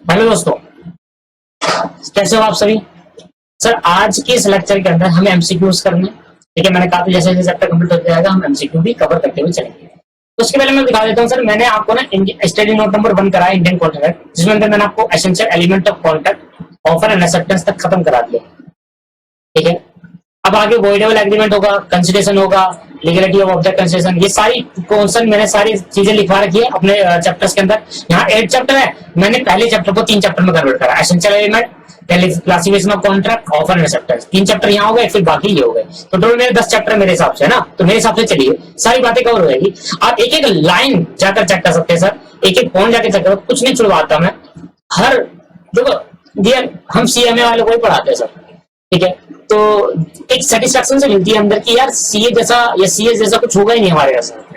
Hello दोस्तों, कैसे हो आप सभी। सर आज के इस लेक्चर के अंदर हमें एमसीक्यूज करने, ठीक है। मैंने कहा था जैसे जैसे चैप्टर कंप्लीट होता जाएगा हम एमसीक्यू भी कवर करते हुए चलेंगे। तो उसके पहले मैं दिखा देता हूँ सर, मैंने आपको ना स्टडी नोट नंबर 1 कराया इंडियन कॉन्ट्रैक्ट, जिसमें अंदर मैंने आपको essential element of contract, offer and acceptance तक खत्म करा दिया, ठीक है। अब आगे वॉइडेबल एग्रीमेंट होगा, कंसिडरेशन होगा, लीगलिटी ऑफ ऑब्जेक्ट कंसिडरेशन, ये सारी कॉन्सेप्ट मैंने सारी चीजें लिखवा रखी है अपने चैप्टर्स के अंदर। यहाँ 8 चैप्टर है, मैंने पहले चैप्टर को 3 चैप्टर में कन्वर्ट करा। Essential element, classification of contract, offer and acceptance, 3 chapter यहाँ हो गए, फिर बाकी ये हो गए। तो टोटल मेरे 10 चैप्टर मेरे हिसाब से है ना। तो मेरे हिसाब से चलिए सारी बातें कवर हो जाएगी। आप एक एक लाइन जाकर चेक कर सकते हैं सर, एक एक पॉइंट जाकर चेक करो, कुछ नहीं छुड़वाता मैं। हर देखो डियर, हम सीएमए वालों को ही पढ़ाते हैं सर, ठीक है। तो एक सेटिस्फेक्शन से मिलती है अंदर की यार सीए जैसा या सीए जैसा कुछ होगा ही नहीं हमारे साथ,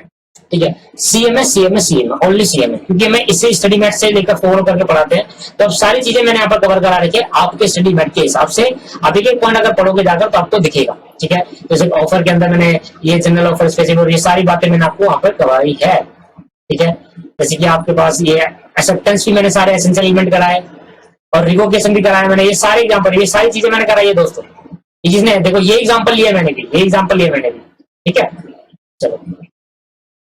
ठीक है। CMA CMA CMA only CMA, क्योंकि मैं इसे स्टडी मैट से लेकर फॉलो करके पढ़ाते हैं। तो अब सारी चीजें मैंने यहाँ पर कवर करा रखी है आपके स्टडी मैट के हिसाब से। आप एक एक पॉइंट अगर पढ़ोगे जाकर तो आपको दिखेगा, ठीक है। जैसे ऑफर के अंदर मैंने ये जनरल ऑफर, स्पेसिफिक और ये सारी बातें मैंने आपको वहां पर करवाई है, ठीक है। जैसे कि आपके पास ये एक्सेप्टेंस भी मैंने सारे एसेंशियल एलिमेंट कराए और रिवोकेशन भी कराया मैंने, ये सारे एग्जाम्पल, ये सारी चीजें मैंने कराई है दोस्तों। जिसने देखो ये एग्जांपल लिया मैंने भी, ये एग्जांपल लिया मैंने भी, ठीक है। चलो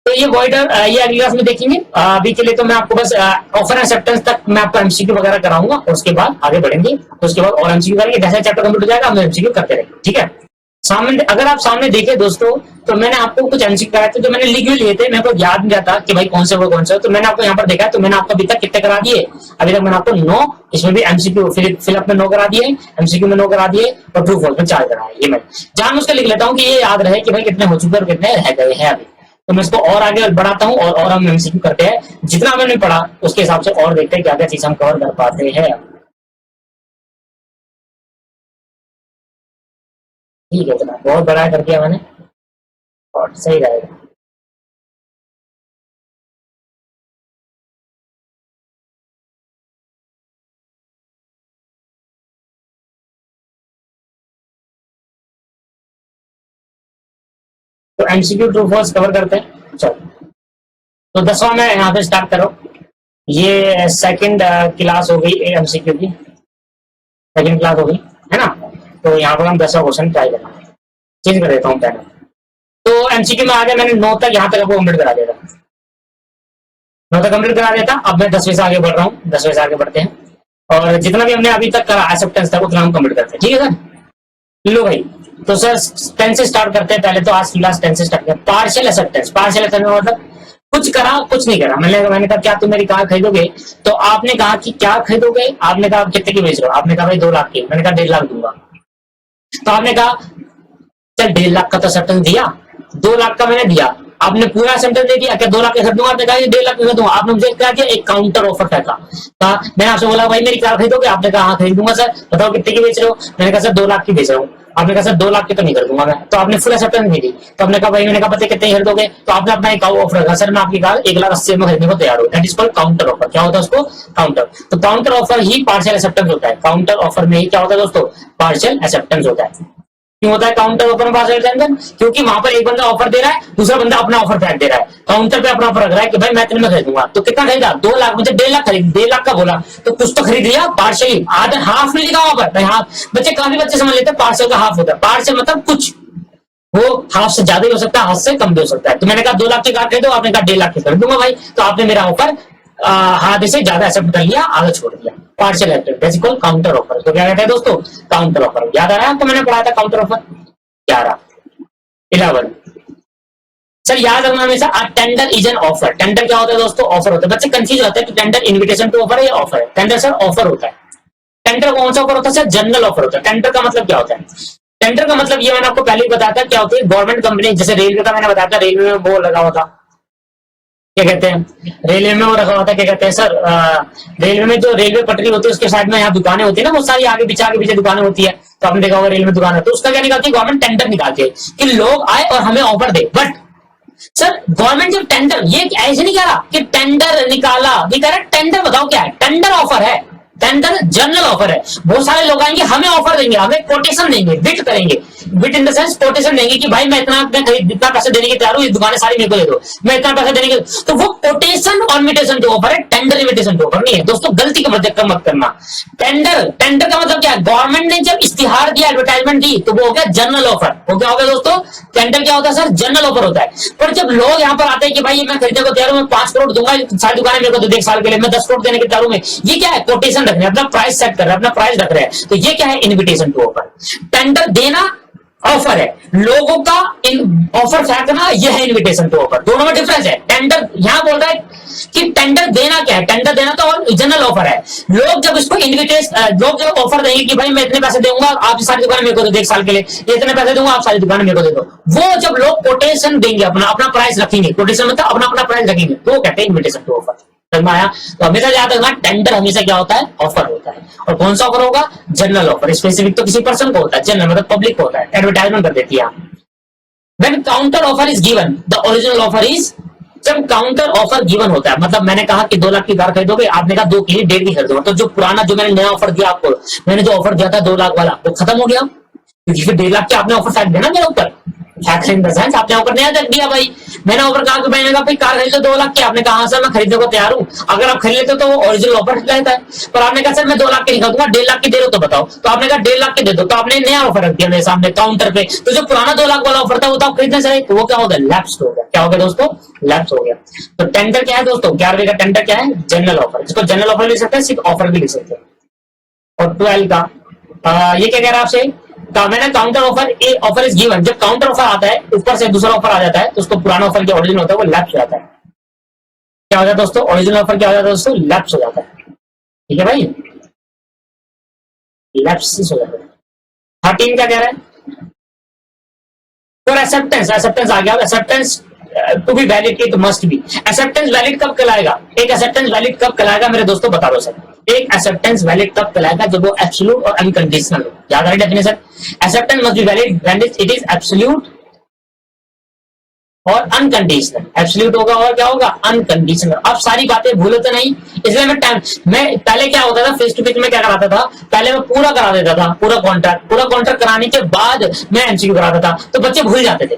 तो ये वॉइडर ये अगली क्लास में देखेंगे। अभी के लिए तो मैं आपको बस ऑफर एक्सेप्टेंस तक मैं आपको एमसीक्यू वगैरह कराऊंगा और उसके बाद आगे बढ़ेंगे। तो उसके बाद और एमसीक्यू करेंगे, जैसे चैप्टर कंप्लीट हो जाएगा हम एमसीक्यू करते रहेंगे, ठीक है। सामने अगर आप सामने देखें दोस्तों, तो मैंने आपको कुछ एमसीक्यू कराए थे जो मैंने लिख भी लिए थे, मेरे को याद नहीं रहता कि भाई कौन से वो कौन से, तो मैंने आपको यहाँ पर देखा। तो मैंने आपको अभी तक कितने करा दिए, अभी तक मैंने आपको 9, इसमें भी एमसीक्यू फिलअप में 9 करा दिए, एमसीक्यू में 9 करा दिए और ट्रू फॉल्स में 4 कराए। ये मैं जान उसका लिख लेता हूँ कि ये याद रहे कि भाई कितने हो चुके और कितने रह गए हैं अभी। तो मैं इसको और आगे बढ़ाता हूँ और हम एमसीक्यू करते हैं। जितना मैंने पढ़ा उसके हिसाब से और देखते हैं क्या क्या चीज हम कवर कर पाते हैं, ठीक है। इतना बहुत बड़ा कर दिया मैंने और सही रहेगा। तो एमसीक्यू ट्रू फॉल्स कवर करते हैं। चलो तो 10वां मैं यहाँ पे स्टार्ट करो। ये सेकंड क्लास हो गई एमसीक्यू की, सेकंड क्लास हो गई है ना। तो यहाँ पर हम 10वां क्वेश्चन ट्राई करेंगे। चेंज कर देता हूँ पहले। तो एमसीक्यू में आ गया, मैंने 9 तक यहाँ तक आपको कंप्लीट करा दिया था, 9 तक कंप्लीट करा देता। अब मैं 10वें से आगे बढ़ रहा हूँ, 10वें से आगे बढ़ते हैं और जितना भी हमने अभी तक करा एक्सेप्टेंस तक उतना हम कंप्लीट करते हैं, ठीक है सर। लो भाई, तो सर 10 से स्टार्ट करते हैं। पहले तो आज की क्लास 10 से स्टार्ट करते हैं। पार्शियल एक्सेप्टेंस, पार्शियल एक्सेप्टेंस मतलब कुछ करा कुछ नहीं करा। मैंने कहा क्या तुम मेरी कार खरीदोगे, तो आपने कहा कि क्या खरीदोगे, आपने कहा कितने की बेच रहे हो, आपने कहा भाई 2 लाख की, मैंने कहा 1.5 लाख दूंगा। तो आपने कहा चल 1.5 लाख का तो एक्सेप्टेंस दिया, 2 लाख का मैंने दिया, आपने पूरा एक्सेप्टेंस दे दिया, क्या 2 लाख का दूंगा, आपने कहा 1.5 लाख का दूंगा। आपने मुझे क्या दिया, एक काउंटर ऑफर फेंका। मैंने आपसे बोला भाई मेरी कार खरीदोगे, आपने कहा हाँ खरीदूंगा सर, बताओ कितने की बेच रहे हो, मैंने कहा सर 2 लाख की बेच रहा हूँ। आपने कहा सर 2 लाख की तो नहीं कर दूंगा मैं, तो आपने फुल एक्सेप्टेंस नहीं दी। तो आपने कहा भाई, मैंने कहा पता कितने खरीदोगे, तो आपने अपना एक ऑफर रखा, सर मैं आपकी कार 1,80,000 में खरीदने को तैयार हूँ। That is called counter offer. क्या होता है उसको, काउंटर। तो काउंटर ऑफर ही पार्शियल एक्सेप्टेंस होता है। काउंटर ऑफर में ही क्या होता है दोस्तों, पार्शियल एक्सेप्टेंस होता है। क्यों होता है काउंटर ऑफर में पार्शियल एक्सेप्टेंस, क्योंकि वहां पर एक बंदा ऑफर दे रहा है, दूसरा बंदा अपना ऑफर फेंक दे रहा है। काउंटर पे अपना ऑफर रख रहा है कि भाई मैं इतने में खरीदूंगा। तो कितना खरीदा, 2 लाख, मुझे 1.5 लाख खरीद, 1.5 लाख का बोला तो कुछ तो खरीद लिया पार्शियली, आधा हाफ में लिखा वहां पर हाफ। बच्चे काफी बच्चे समझ लेते हैं पार्शियल का हाफ होता है। पार्शियल मतलब कुछ, वो हाफ से ज्यादा ही हो सकता है, हाफ से कम भी हो सकता है। तो मैंने कहा 2 लाख की कार खरीदो, आपने कहा 1.5 लाख की खरीद दूंगा भाई। तो आपने मेरा ऑफर आधे से ज्यादा एक्सेप्ट कर लिया, आधा छोड़ दिया। Partial acceptance equal counter offer. तो क्या कहते हैं दोस्तों, काउंटर ऑफर। याद आ रहा है आपको, मैंने पढ़ाया था काउंटर ऑफर 11 सर। याद रखना हमेशा tender is an offer. Tender क्या होता है दोस्तों, ऑफर होता है। बच्चे कंफ्यूज होते हैं कि टेंडर इनविटेशन टू ऑफर है या ऑफर है। टेंडर सर ऑफर होता है। टेंडर कौन सा ऑफर होता है सर, जनरल ऑफर होता है। टेंडर का मतलब क्या होता है, टेंडर का मतलब ये मैंने आपको पहले ही बताया था क्या होती है। गवर्नमेंट कंपनी, जैसे रेलवे का मैंने बताया था, रेलवे में वो लगा हुआ था, क्या कहते हैं, रेलवे में वो रखा हुआ था, क्या कहते हैं सर, रेलवे में जो रेलवे पटरी होती है उसके साइड में यहाँ दुकानें होती है ना, वो सारी आगे पीछे दुकानें होती है। तो आपने देखा होगा रेलवे में दुकान है, तो उसका क्या निकालती है गवर्नमेंट, टेंडर निकालती है कि लोग आए और हमें offer they. But sir government जब टेंडर, ये ऐसे नहीं कह रहा कि टेंडर निकाला, ये कह रहा है टेंडर बताओ क्या है, टेंडर ऑफर है। टेंडर जनरल ऑफर है। बहुत सारे लोग आएंगे, हमें ऑफर देंगे, हमें कोटेशन देंगे, बिट करेंगे, bit in the sense quotation देंगे कि भाई मैं इतना पैसे देने के तैयार हूं, ये दुकानें सारी मेरे को दे दो, मैं इतना पैसा देने के। तो वो कोटेशन और इन्विटेशन टू ऑफर है, टेंडर इन्विटेशन टू ऑफर नहीं है दोस्तों, गलती का मत करना। टेंडर का मतलब क्या है? गवर्नमेंट ने जब इस्तिहार दिया, एडवर्टाइजमेंट दी, तो वो हो गया जनरल ऑफर। वो क्या हो गया दोस्तों? टेंडर क्या होता है सर? जनरल ऑफर होता है। पर जब लोग यहाँ पर आते हैं कि भाई मैं खरीदने को तैयार हूं, मैं 5 करोड़ दूंगा, सारी दुकानें मेरे को दो, 1 साल के लिए मैं 10 करोड़ देने के तैयार हूं, ये क्या है? कोटेशन रख रहे हैं, अपना प्राइस सेट कर रहे हैं, अपना प्राइस रख रहे हैं। तो ये क्या है? Invitation to offer. टेंडर देना ऑफर है, लोगों का ऑफर फेंकना यह है इन्विटेशन टू ऑफर। दोनों में डिफरेंस है। टेंडर यहां बोल रहा है कि टेंडर देना क्या है? टेंडर देना तो जनरल ऑफर है। लोग जब इसको लोग जब ऑफर देंगे कि भाई मैं इतने पैसे दूंगा, आप सारी दुकान मेरे को दो 1 साल के लिए, इतने पैसे दूंगा, आप सारी दुकान मेरे को दे दो, वो जब लोग कोटेशन देंगे, अपना प्राइस रखेंगे, कोटेशन मतलब अपना प्राइस रखेंगे, तो वो कहते हैं इन्विटेशन टू ऑफर। आया तो हमेशा याद रखना, टेंडर हमेशा क्या होता है? ऑफर होता है। और कौन सा ऑफर होगा? General offer. स्पेसिफिक तो किसी पर्सन को होता है, जनरल मतलब पब्लिक होता है, एडवर्टाइजमेंट कर देती है। When counter offer is given, the original offer is, जब काउंटर ऑफर गिवन होता है, मतलब मैंने कहा कि 2 लाख की कार खरीदोगे, आपने कहा 2 के लिए 1.5 की खरीदोगे, तो जो पुराना जो मैंने नया ऑफर दिया आपको, मैंने जो ऑफर दिया था 2 लाख वाला, वो खत्म हो गया, क्योंकि फिर 1.5 लाख के आपने ऑफर फेंक देना मेरे ऊपर। आपने ऑफर नया रख दिया भाई, मैंने ऑफर कहा कि मैंने कहा भाई कार खरीद लो 2 लाख की, आपने कहा हाँ सर मैं खरीदने को तैयार हूँ, अगर आप खरीद लेते तो वो ओरिजिनल ऑफर रहता है। पर आपने कहा सर मैं 2 लाख की नहीं खरीदूंगा, 1.5 लाख की दे दो तो बताओ, तो आपने कहा 1.5 लाख की दे दो, तो आपने नया ऑफर रख दिया मेरे सामने काउंटर पे। तो जो पुराना 2 लाख वाला ऑफर था वो तो आप खरीदने चले, तो वो क्या हो गया? लैप्स हो गया। क्या हो गया दोस्तों? लैप्स हो गया। तो टेंडर क्या है दोस्तों? 11वें का टेंडर क्या है? जनरल ऑफर, जिसको जनरल ऑफर लिख सकते हैं, सिर्फ ऑफर भी लिख सकते हैं। और 12 का ये क्या कह रहा है आपसे? मैंने काउंटर ऑफर इज गिवन, जब काउंटर ऑफर आता है, ऊपर से दूसरा ऑफर आ जाता है, तो उसको पुराना ऑफर जो ओरिजिनल होता है वो लैप्स हो जाता है। क्या हो जाता है दोस्तों? ओरिजिनल ऑफर क्या हो जाता है दोस्तों? लैप्स हो जाता है। ठीक है भाई, लैप्स हो जाता है। 13 क्या कह रहा है? फॉर एक्सेप्टेंस आ गया। Acceptance to be valid it must be. Acceptance valid कब कहलाएगा? एक एक्सेप्टेंस वैलिड कब कहलाएगा मेरे दोस्तों? बता दो सर। एक एक्सेप्टेंस वैलिड कब कहलाएगा? जब वो एब्सोल्यूट और अनकंडीशनल हो। याद आ रही definition? Acceptance must be valid when it is absolute और अनकंडीशनल। एब्सोल्यूट होगा और क्या होगा? अनकंडीशनल। अब सारी बातें भूलो तो नहीं, इसलिए मैं पहले क्या होता था, फेस टू फेस में क्या कराता था, पहले मैं पूरा करा देता था, पूरा कॉन्ट्रैक्ट कराने के बाद मैं एमसीक्यू कराता था, तो बच्चे भूल जाते थे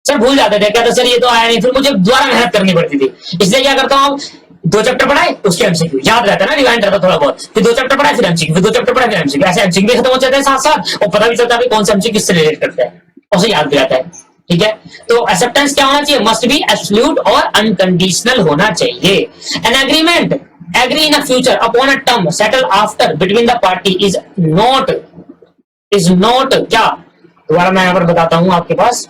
सर, भूल जाते थे, कहते सर ये तो आया नहीं, फिर मुझे दोबारा मेहनत करनी पड़ती थी। इसलिए क्या करता हूँ, 2 चैप्टर पढ़ाए उसके एमसीक्यू याद रहता है ना, रिवाइंड रहता थोड़ा बहुत, फिर 2 चैप्टर पढ़ाए फिर एमसीक्यू, फिर 2 चैप्टर पढ़ाए फिर एमसीक्यू, ऐसे एमसीक्यू खत्म हो जाते हैं साथ साथ, और पता भी चलता है कौन सा एमसीक्यू किससे रिलेट करता है, और याद भी रहता है। ठीक है, तो एक्सेप्टेंस क्या होना चाहिए? मस्ट बी एब्सोल्यूट और अनकंडीशनल होना चाहिए। An agreement agree in a future upon a term settle after between the party is not क्या, दोबारा मैं यहाँ पर बताता हूँ आपके पास,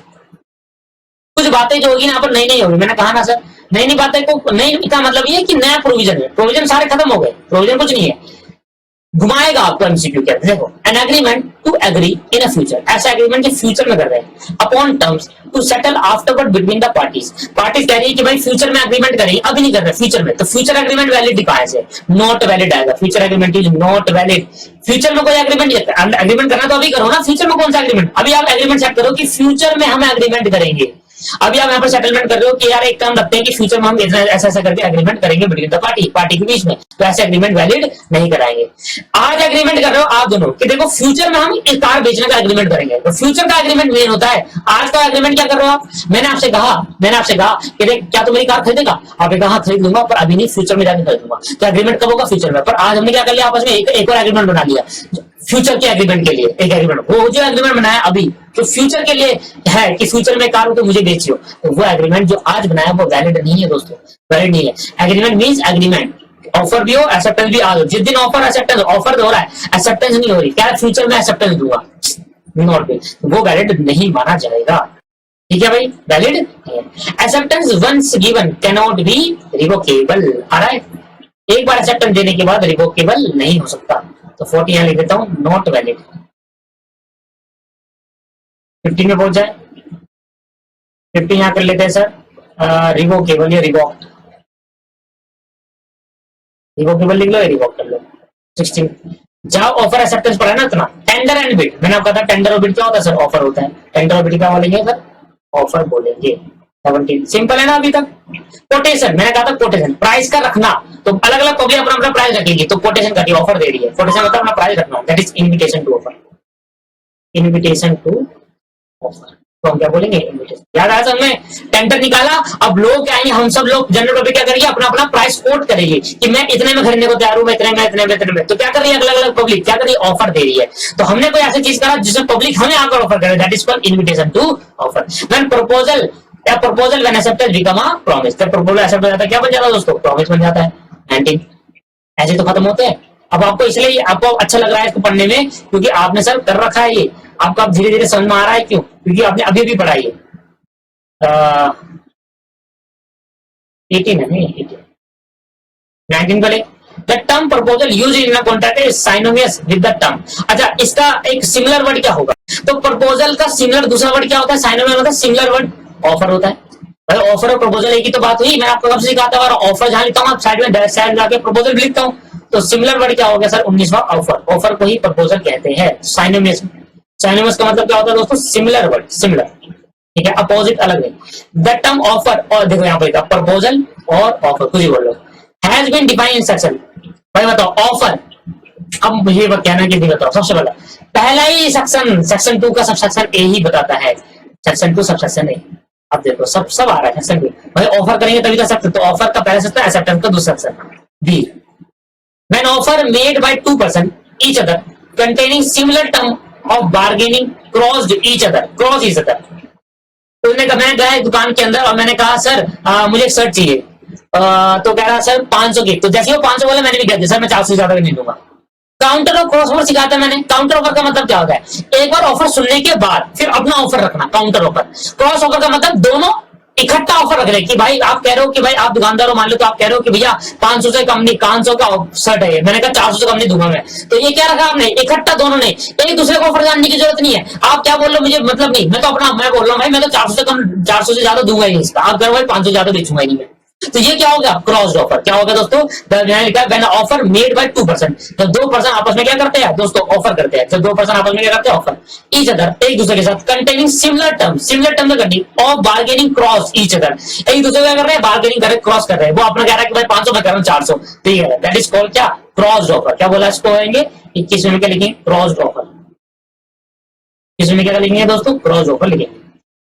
कुछ बातें जो होगी यहाँ पर नई नहीं होगी। मैंने कहा ना सर, नई बातें को नई का मतलब ये है कि नया प्रोविजन है, प्रोविजन सारे खत्म हो गए, प्रोविजन कुछ नहीं है, घुमाएगा आपको एमसीक्यू। कहते हैं देखो, an agreement to agree in a future, ऐसा एग्रीमेंट जो फ्यूचर में कर रहे हैं, upon terms to settle afterward between the parties. Parties कह रही है कि भाई फ्यूचर में एग्रीमेंट करेंगे, अभी नहीं कर रहे फ्यूचर में, तो फ्यूचर एग्रीमेंट वैलिड कहां से? नॉट वैलिड आएगा, future agreement is not valid. Future में कोई एग्रीमेंट करना तो अभी करो ना, फ्यूचर में कौन सा एग्रीमेंट? अभी आप एग्रीमेंट सेट करो कि फ्यूचर में हम एग्रीमेंट करेंगे, अभी आप यहाँ पर सेटलमेंट कर रहे हो कि यार एक काम रखते हैं कि फ्यूचर में हम ऐसा करके एग्रीमेंट करेंगे बिटवीन द पार्टी के बीच में, तो ऐसे एग्रीमेंट वैलिड नहीं कराएंगे। आज एग्रीमेंट कर रहे हो आप दोनों कि देखो फ्यूचर में हम इस कार बेचने का एग्रीमेंट करेंगे, तो फ्यूचर का एग्रीमेंट मेन होता है। आज का एग्रीमेंट क्या कर रहे हो आप? मैंने आपसे कहा कि देख क्या तू मेरी कार खरीदेगा? आपने कहा खरीद लूंगा, पर अभी नहीं, फ्यूचर में जाकर खरीदूंगा। तो एग्रीमेंट कब होगा? फ्यूचर में। पर आज हमने क्या कर लिया, आपस में एक और एग्रीमेंट बना लिया फ्यूचर के एग्रीमेंट के लिए, एक एग्रीमेंट, वो जो एग्रीमेंट बनाया अभी तो फ्यूचर के लिए है कि फ्यूचर में कार हो तो मुझे बेचियो, तो वो एग्रीमेंट जो आज बनाया वो वैलिड नहीं है दोस्तों, वैलिड नहीं है। एग्रीमेंट मींस एग्रीमेंट, ऑफर भी हो एक्सेप्टेंस भी आ, जिस दिन ऑफर एक्सेप्टेंस, ऑफर हो रहा है एक्सेप्टेंस नहीं हो रही, क्या फ्यूचर में एक्सेप्टेंस दूंगा, नॉट भी, वो वैलिड नहीं माना जाएगा। ठीक है भाई, valid acceptance once given can not be revocable. आ रहा है, एक बार एक्सेप्टेंस देने के बाद रिवोकेबल नहीं हो सकता, तो 40 यहां लिख देता हूं, नॉट वैलिड। 50 में पहुंच जाए, 50 यहां कर लेते हैं सर, रिवोकेबल या रिवॉक्ड, रिवोकेबल लिख लो या रिवॉक कर लो। 16 जहां ऑफर एक्सेप्टेंस पढ़ा ना इतना, टेंडर एंड बिड, मैंने आपको कहा था टेंडर और बिड क्या होता है सर? ऑफर होता है। टेंडर और बिड क्या बोलेंगे सर? ऑफर बोलेंगे। 17 सिंपल है ना अभी तक। कोटेशन मैंने कहा था, कोटेशन प्राइस का रखना, तो अलग अलग पब्लिक अपना अपना प्राइस रखेगी, तो कोटेशन करती ऑफर दे रही है, कोटेशन मतलब अपना प्राइस रखना, that is invitation to offer, invitation to offer. तो हम क्या बोलेंगे, इनविटेशन। याद आया समझ में, टेंडर निकाला, अब लोग क्या आएंगे, हम सब लोग जनरल पब्लिक क्या करेंगे, अपना अपना प्राइस कोट करेंगे कि मैं इतने में खरीदने को तैयार हूं, मैं इतने में, इतने में, इतने में। तो क्या कर रही है अलग अलग पब्लिक, क्या कर रही है, ऑफर दे रही है। तो हमने कोई ऐसी चीज करा जिसमें पब्लिक हमें आकर ऑफर करे, that is called invitation to offer. When proposal या proposal when accepted become a promise, जब प्रपोजल एक्सेप्ट हो जाता है क्या बन जाता है दोस्तों, प्रॉमिस बन जाता है। 19 ऐसे तो खत्म होते हैं। अब आपको इसलिए आपको अच्छा लग रहा है इसको पढ़ने में, क्योंकि आपने सर कर रखा है ये, आपको अब धीरे धीरे समझ में आ रहा है, क्यों, क्योंकि आपने अभी भी पढ़ाई है। 18 है नहीं, 19 पहले। The term proposal use in a contract is synonymous with the term. अच्छा, इसका एक सिमिलर वर्ड क्या होगा, तो प्रपोजल का सिमिलर दूसरा वर्ड क्या होता है, सिनोनिमस होता है, सिमिलर वर्ड ऑफर होता है। भाई ऑफर और प्रपोजल एक ही तो बात हुई, मैंने आपको कब से सिखाता है, ऑफर जहां लिखता हूँ साइड में साइड जाके प्रपोजल भी लिखता हूँ, तो सिमिलर वर्ड क्या हो गया सर, 19वां ऑफर। ऑफर को ही प्रपोजल कहते हैं। सिनोनिमस, सिनोनिमस का मतलब क्या होता है दोस्तों, सिमिलर वर्ड, सिमिलर, ठीक है, अपोजिट अलग है। द टर्म ऑफर, और देखो यहाँ पर प्रपोजल और ऑफर कुछ ही बोल लो, has been defined in section. भाई बताओ ऑफर, अब मुझे कहना कि बताओ, सबसे पहला ही सेक्शन 2 का सबसेक्शन ए ही बताता है, सेक्शन 2 सबसेक्शन ए। अब देखो सब आ रहा है सेक्शन 2। भाई ऑफर करेंगे तभी कर सकते, तो ऑफर का पहला सेक्शन, एक्सेप्टेंस का दूसरा section. B, when offer made by 2 person each other containing similar term of bargaining crossed each other, cross each other. तो मैंने गया दुकान के अंदर और मैंने कहा सर मुझे एक शर्ट चाहिए, तो कह रहा सर 500 की, तो जैसे वो 500 बोला मैंने भी कह दिया सर मैं 400 से ज्यादा नहीं दूंगा। काउंटर और क्रॉस ऑफर सिखाता है मैंने। काउंटर ऑफर का मतलब क्या होता है, एक बार ऑफर सुनने के बाद फिर अपना ऑफर रखना, काउंटर ऑफर। क्रॉस ऑफर का मतलब दोनों इकट्ठा ऑफर रख रहे कि भाई आप कह रहे हो कि भाई आप दुकानदार हो, मान लो, तो आप कह रहे हो कि भैया 500 से कम नहीं, 500 का शर्ट है, मैंने कहा 400 से कम नहीं दूंगा मैं, तो ये क्या रखा आपने, इकट्ठा दोनों ने, एक दूसरे को ऑफर जानने की जरूरत नहीं है। आप क्या बोल रहे हो मुझे मतलब नहीं, मैं तो अपना मैं बोल रहा हूँ भाई मैं तो 400 से कम, 400 से ज्यादा दूंगा ही नहीं इसका, आप कह रहे हो भाई 500 ज्यादा बेचूंगा ही नहीं मैं। तो ये क्या होगा, क्रॉस्ड ऑफर। क्या होगा दोस्तों, लिखा है ऑफर मेड बाय 2 पर्सन, जब 2 पर्सन आपस में क्या करते हैं दोस्तों, ऑफर करते हैं। जब 2 पर्सन आपस में क्या करते हैं, ऑफर ईच अदर, एक दूसरे के साथ, containing similar term, similar term containing of bargaining cross each other, एक दूसरे क्या कर रहे हैं, बार्गेनिंग कर रहे हैं, क्रॉस कर रहे हैं। वो अपना कह रहा है कि भाई 500 मैं कर रहा हूँ 400, ठीक है, दैट इज कॉल्ड क्या, क्रॉस्ड ऑफर। क्या बोला इसको, आएंगे 21 में क्या लिखेंगे, क्रॉस्ड ऑफर। 21 में क्या लिखेंगे दोस्तों, क्रॉस्ड ऑफर लिखेंगे।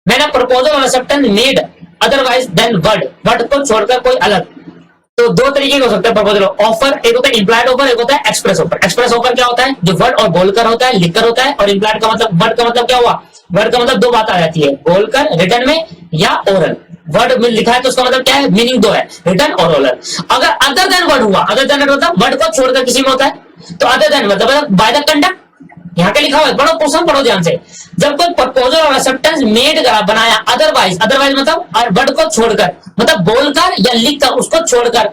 मैंने प्रपोजल और acceptance made otherwise then word, word को छोड़कर कोई अलग, तो 2 तरीके हो सकते हैं प्रपोजल ऑफर, एक होता है इंप्लाइड ऑफर, एक होता है एक्सप्रेस ऑफर। एक्सप्रेस ऑफर क्या होता है, जो वर्ड और बोलकर होता है, लिखकर होता है, और इंप्लाइड का मतलब, वर्ड का मतलब क्या हुआ, वर्ड का मतलब 2 बात आ जाती है, बोलकर रिटर्न में या ओरल। वर्ड में लिखा है तो उसका मतलब क्या है, मीनिंग 2 है, रिटर्न और ओरल। अगर अदर देन वर्ड हुआ, अदर देन मतलब वर्ड को छोड़कर किसी में होता है, तो अदर देन मतलब बाय द कंडक्ट, यहाँ पे लिखा हुआ है, पढ़ो क्वेश्चन पढ़ो ध्यान से। जब कोई प्रपोजल और एक्सेप्टेंस मेड करा, बनाया, अदरवाइज, अदरवाइज मतलब वर्ड को छोड़कर, मतलब बोलकर या लिखकर, उसको छोड़कर,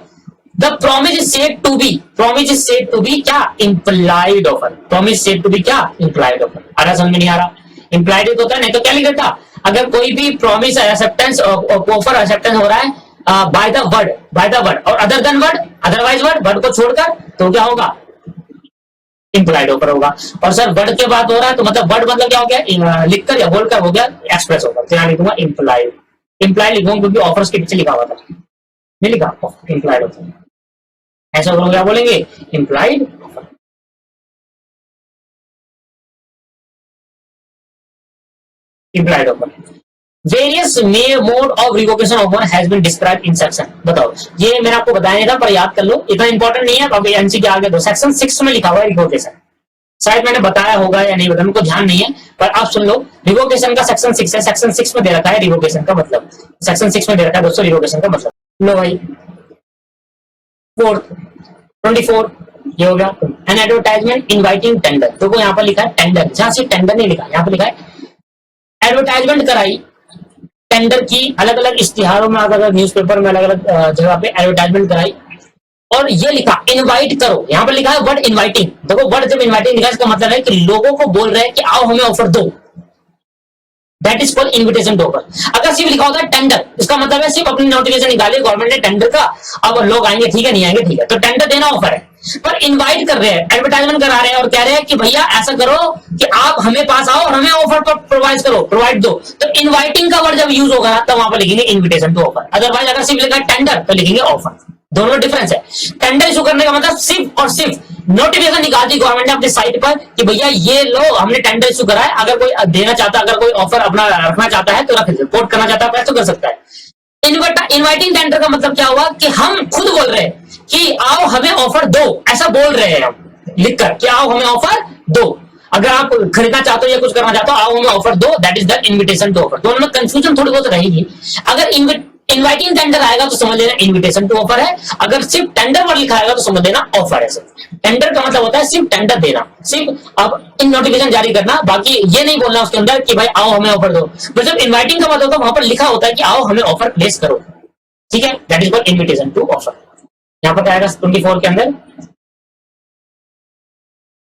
the promise is said to be, promise is said to be क्या, implied offer. Promise said to be क्या, इंप्लाइड ऑफर। आ रहा, समझ में नहीं आ रहा, इंप्लाइड होता है, नहीं तो क्या लिख देता, अगर कोई भी प्रॉमिस एक्सेप्टेंस ऑफर एक्सेप्टेंस हो रहा है by the word, by the word, और other than word, otherwise word, word को छोड़कर, तो क्या होगा, इंप्लाइड ऑफर होगा। और सर वर्ड के बाद हो रहा है तो मतलब वर्ड मतलब क्या हो गया, लिखकर या बोलकर हो गया एक्सप्रेस ऑफर, तो यहाँ लिखूंगा इंप्लाइड। इंप्लाइड लिखूंगा क्योंकि ऑफर्स के पीछे लिखा हुआ था, नहीं लिखा इंप्लाइड ऑफर, ऐसा लोग क्या बोलेंगे, implied offer. Implied offer. Various mode of revocation of one has been described in section. बताओ, ये मैंने आपको बताया था पर याद कर लो, इतना इंपॉर्टेंट नहीं है, अब एमसी के आगे दो, सेक्शन 6 में लिखा हुआ है रिवोकेशन। शायद मैंने बताया होगा या नहीं बताया, उनको ध्यान नहीं है, पर आप सुन लो, रिवोकेशन का सेक्शन 6 है, सेक्शन 6 में दे रखा है रिवोकेशन का मतलब, सेक्शन 6 में दे रखा है दोस्तों रिवोकेशन का मतलब। लो भाई 24 ये हो गया, एन एडवर्टाइजमेंट इनवाइटिंग टेंडर, तो वो यहाँ पर लिखा है टेंडर, जहां से टेंडर नहीं लिखा, यहाँ पर लिखा है एडवर्टाइजमेंट कराई टेंडर की, अलग अलग इश्तिहारों में, अलग अलग न्यूज़पेपर में, अलग अलग जगह पे एडवर्टाइजमेंट कराई, और ये लिखा इनवाइट करो, यहाँ पर लिखा है वर्ड इनवाइटिंग। देखो वर्ड जब इनवाइटिंग लिखा है इसका मतलब है कि लोगों को बोल रहे हैं कि आओ हमें ऑफर दो, that is called invitation to offer. अगर सिर्फ लिखा होता है टेंडर, इसका मतलब है सिर्फ अपनी नोटिफिकेशन निकाली गवर्नमेंट ने टेंडर का, अब लोग आएंगे ठीक है, नहीं आएंगे ठीक है, तो टेंडर देना ऑफर है। पर इनवाइट कर रहे हैं, एडवर्टाइजमेंट करा रहे हैं और कह रहे हैं कि भैया ऐसा करो कि आप हमें पास आओ और हमें ऑफर प्रोवाइड करो, प्रोवाइड दो। तो इनवाइटिंग का वर्ड जब यूज होगा तब वहां पर लिखेंगे इन्विटेशन टू ऑफर। अदरवाइज अगर सिर्फ लिखा है टेंडर तो लिखेंगे ऑफर। दोनों में डिफरेंस है। टेंडर इशू करने का मतलब सिर्फ और सिर्फ नोटिफिकेशन निकाल दी गवर्नमेंट ने अपनी साइट पर कि भैया ये लो हमने टेंडर इशू करा है, अगर कोई देना चाहता है, अगर कोई ऑफर अपना रखना चाहता है तो रख दे, पोर्ट करना चाहता है तो कर सकता है। इनवाइटिंग टेंडर का मतलब क्या हुआ कि हम खुद बोल रहे हैं कि आओ हमें ऑफर दो, ऐसा बोल रहे हैं हम लिखकर कि आओ हमें ऑफर दो, अगर आप खरीदना चाहते हो या कुछ करना चाहते हो आओ हमें ऑफर दो, that is the invitation to offer. दोनों में कंफ्यूजन थोड़ी बहुत रहेगी। अगर इनवाइटिंग टेंडर आएगा तो समझ लेना इन्विटेशन टू ऑफर है, अगर सिर्फ टेंडर वर्ड लिखा आएगा तो समझ लेना ऑफर है। टेंडर का मतलब होता है सिर्फ टेंडर देना, सिर्फ अब इन नोटिफिकेशन जारी करना, बाकी ये नहीं बोलना उसके अंदर कि भाई आओ हमें ऑफर दो। तो जब इनवाइटिंग का मतलब होता है वहां पर लिखा होता है कि आओ हमें ऑफर प्लेस करो, ठीक है, that is called invitation to offer. यहां पर आएगा 24 के अंदर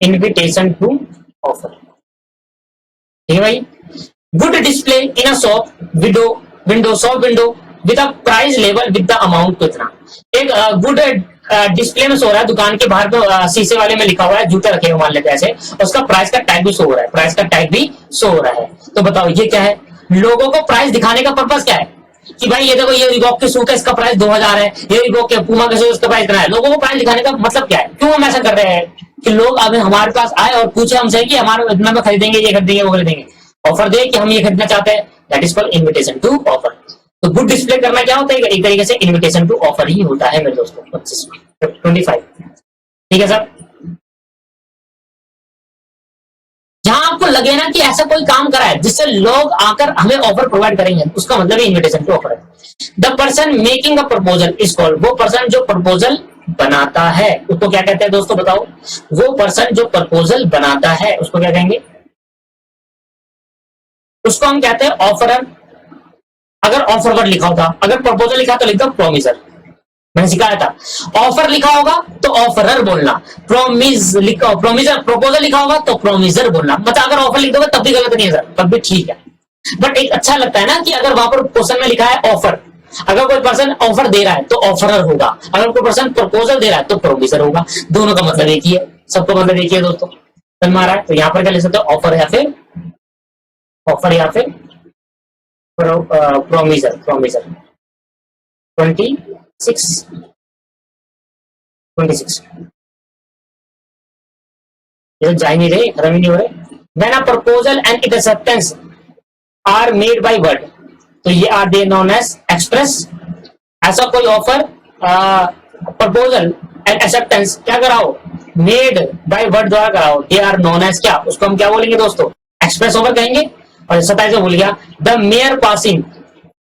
इन्विटेशन टू ऑफर, ठीक है भाई। Good display in a shop window shop window with a price level with the amount तो इतना। एक गुड डिस्प्ले में सो रहा है दुकान के बाहर पे, शीशे वाले में लिखा हुआ है जूते रखे हुए मान लेते हैं ऐसे, उसका प्राइस का टैग भी शो हो रहा है, प्राइस का टैग भी शो हो रहा है। तो बताओ ये क्या है? लोगों को प्राइस दिखाने का पर्पस क्या है कि भाई ये देखो ये रिबॉक के सूट है इसका प्राइस 2000 है, ये रिबॉक के पूमा के सूट इसका प्राइस इतना है। लोगों को प्राइस दिखाने का मतलब क्या है? क्यों हम ऐसा कर रहे हैं कि लोग अब हमारे पास आए और पूछे हमसे कि हमारे इतना में खरीदेंगे, ये खरीदेंगे, वो खरीदेंगे, ऑफर दे कि हम ये खरीदना चाहते हैं, that is called invitation to offer. तो गुड डिस्प्ले करना क्या होता है? एक तरीके से इन्विटेशन टू ऑफर ही होता है मेरे दोस्तों। 25 ठीक है सर। जहां आपको लगे ना कि ऐसा कोई काम करा है जिससे लोग आकर हमें ऑफर प्रोवाइड करेंगे, उसका मतलब है इन्विटेशन टू ऑफर है। The person making a proposal is called, वो पर्सन जो प्रपोजल बनाता है उसको क्या कहते हैं दोस्तों बताओ? वो पर्सन जो प्रपोजल बनाता है उसको क्या कहेंगे? उसको हम कहते हैं ऑफरर। अगर ऑफर वर्ड लिखा होता, अगर प्रपोजल लिखा तो लिख दो प्रोमिसर, मैंने सिखाया था। ऑफर लिखा होगा तो ऑफरर बोलना, प्रोमिसर प्रपोजल लिखा होगा तो प्रोमिसर बोलना। मतलब अगर ऑफर लिख दोगे तब भी गलत नहीं है सर, तब भी ठीक है। बट एक अच्छा लगता है ना कि अगर वहां पर क्वेश्चन में लिखा है ऑफर, अगर कोई पर्सन ऑफर दे रहा है तो ऑफरर होगा, अगर कोई पर्सन प्रपोजल दे रहा है तो प्रोमिसर होगा। दोनों का मतलब एक ही है, सबको मतलब एक ही है दोस्तों, समझ में आ रहा है? तो यहाँ पर क्या लिख सकते हो? ऑफर या फिर प्रोमिसर। 26 ये जा ही नहीं रहे, खत्म ही नहीं हो रहे। When a proposal and its acceptance are made by word, तो ये are they known as express. ऐसा कोई ऑफर प्रपोजल एंड एक्सेप्टेंस क्या कराओ? मेड बाय वर्ड द्वारा कराओ, दे आर नोन एज क्या? उसको हम क्या बोलेंगे दोस्तों? एक्सप्रेस ऑफर कहेंगे। और 27 भूल गया, the mere passing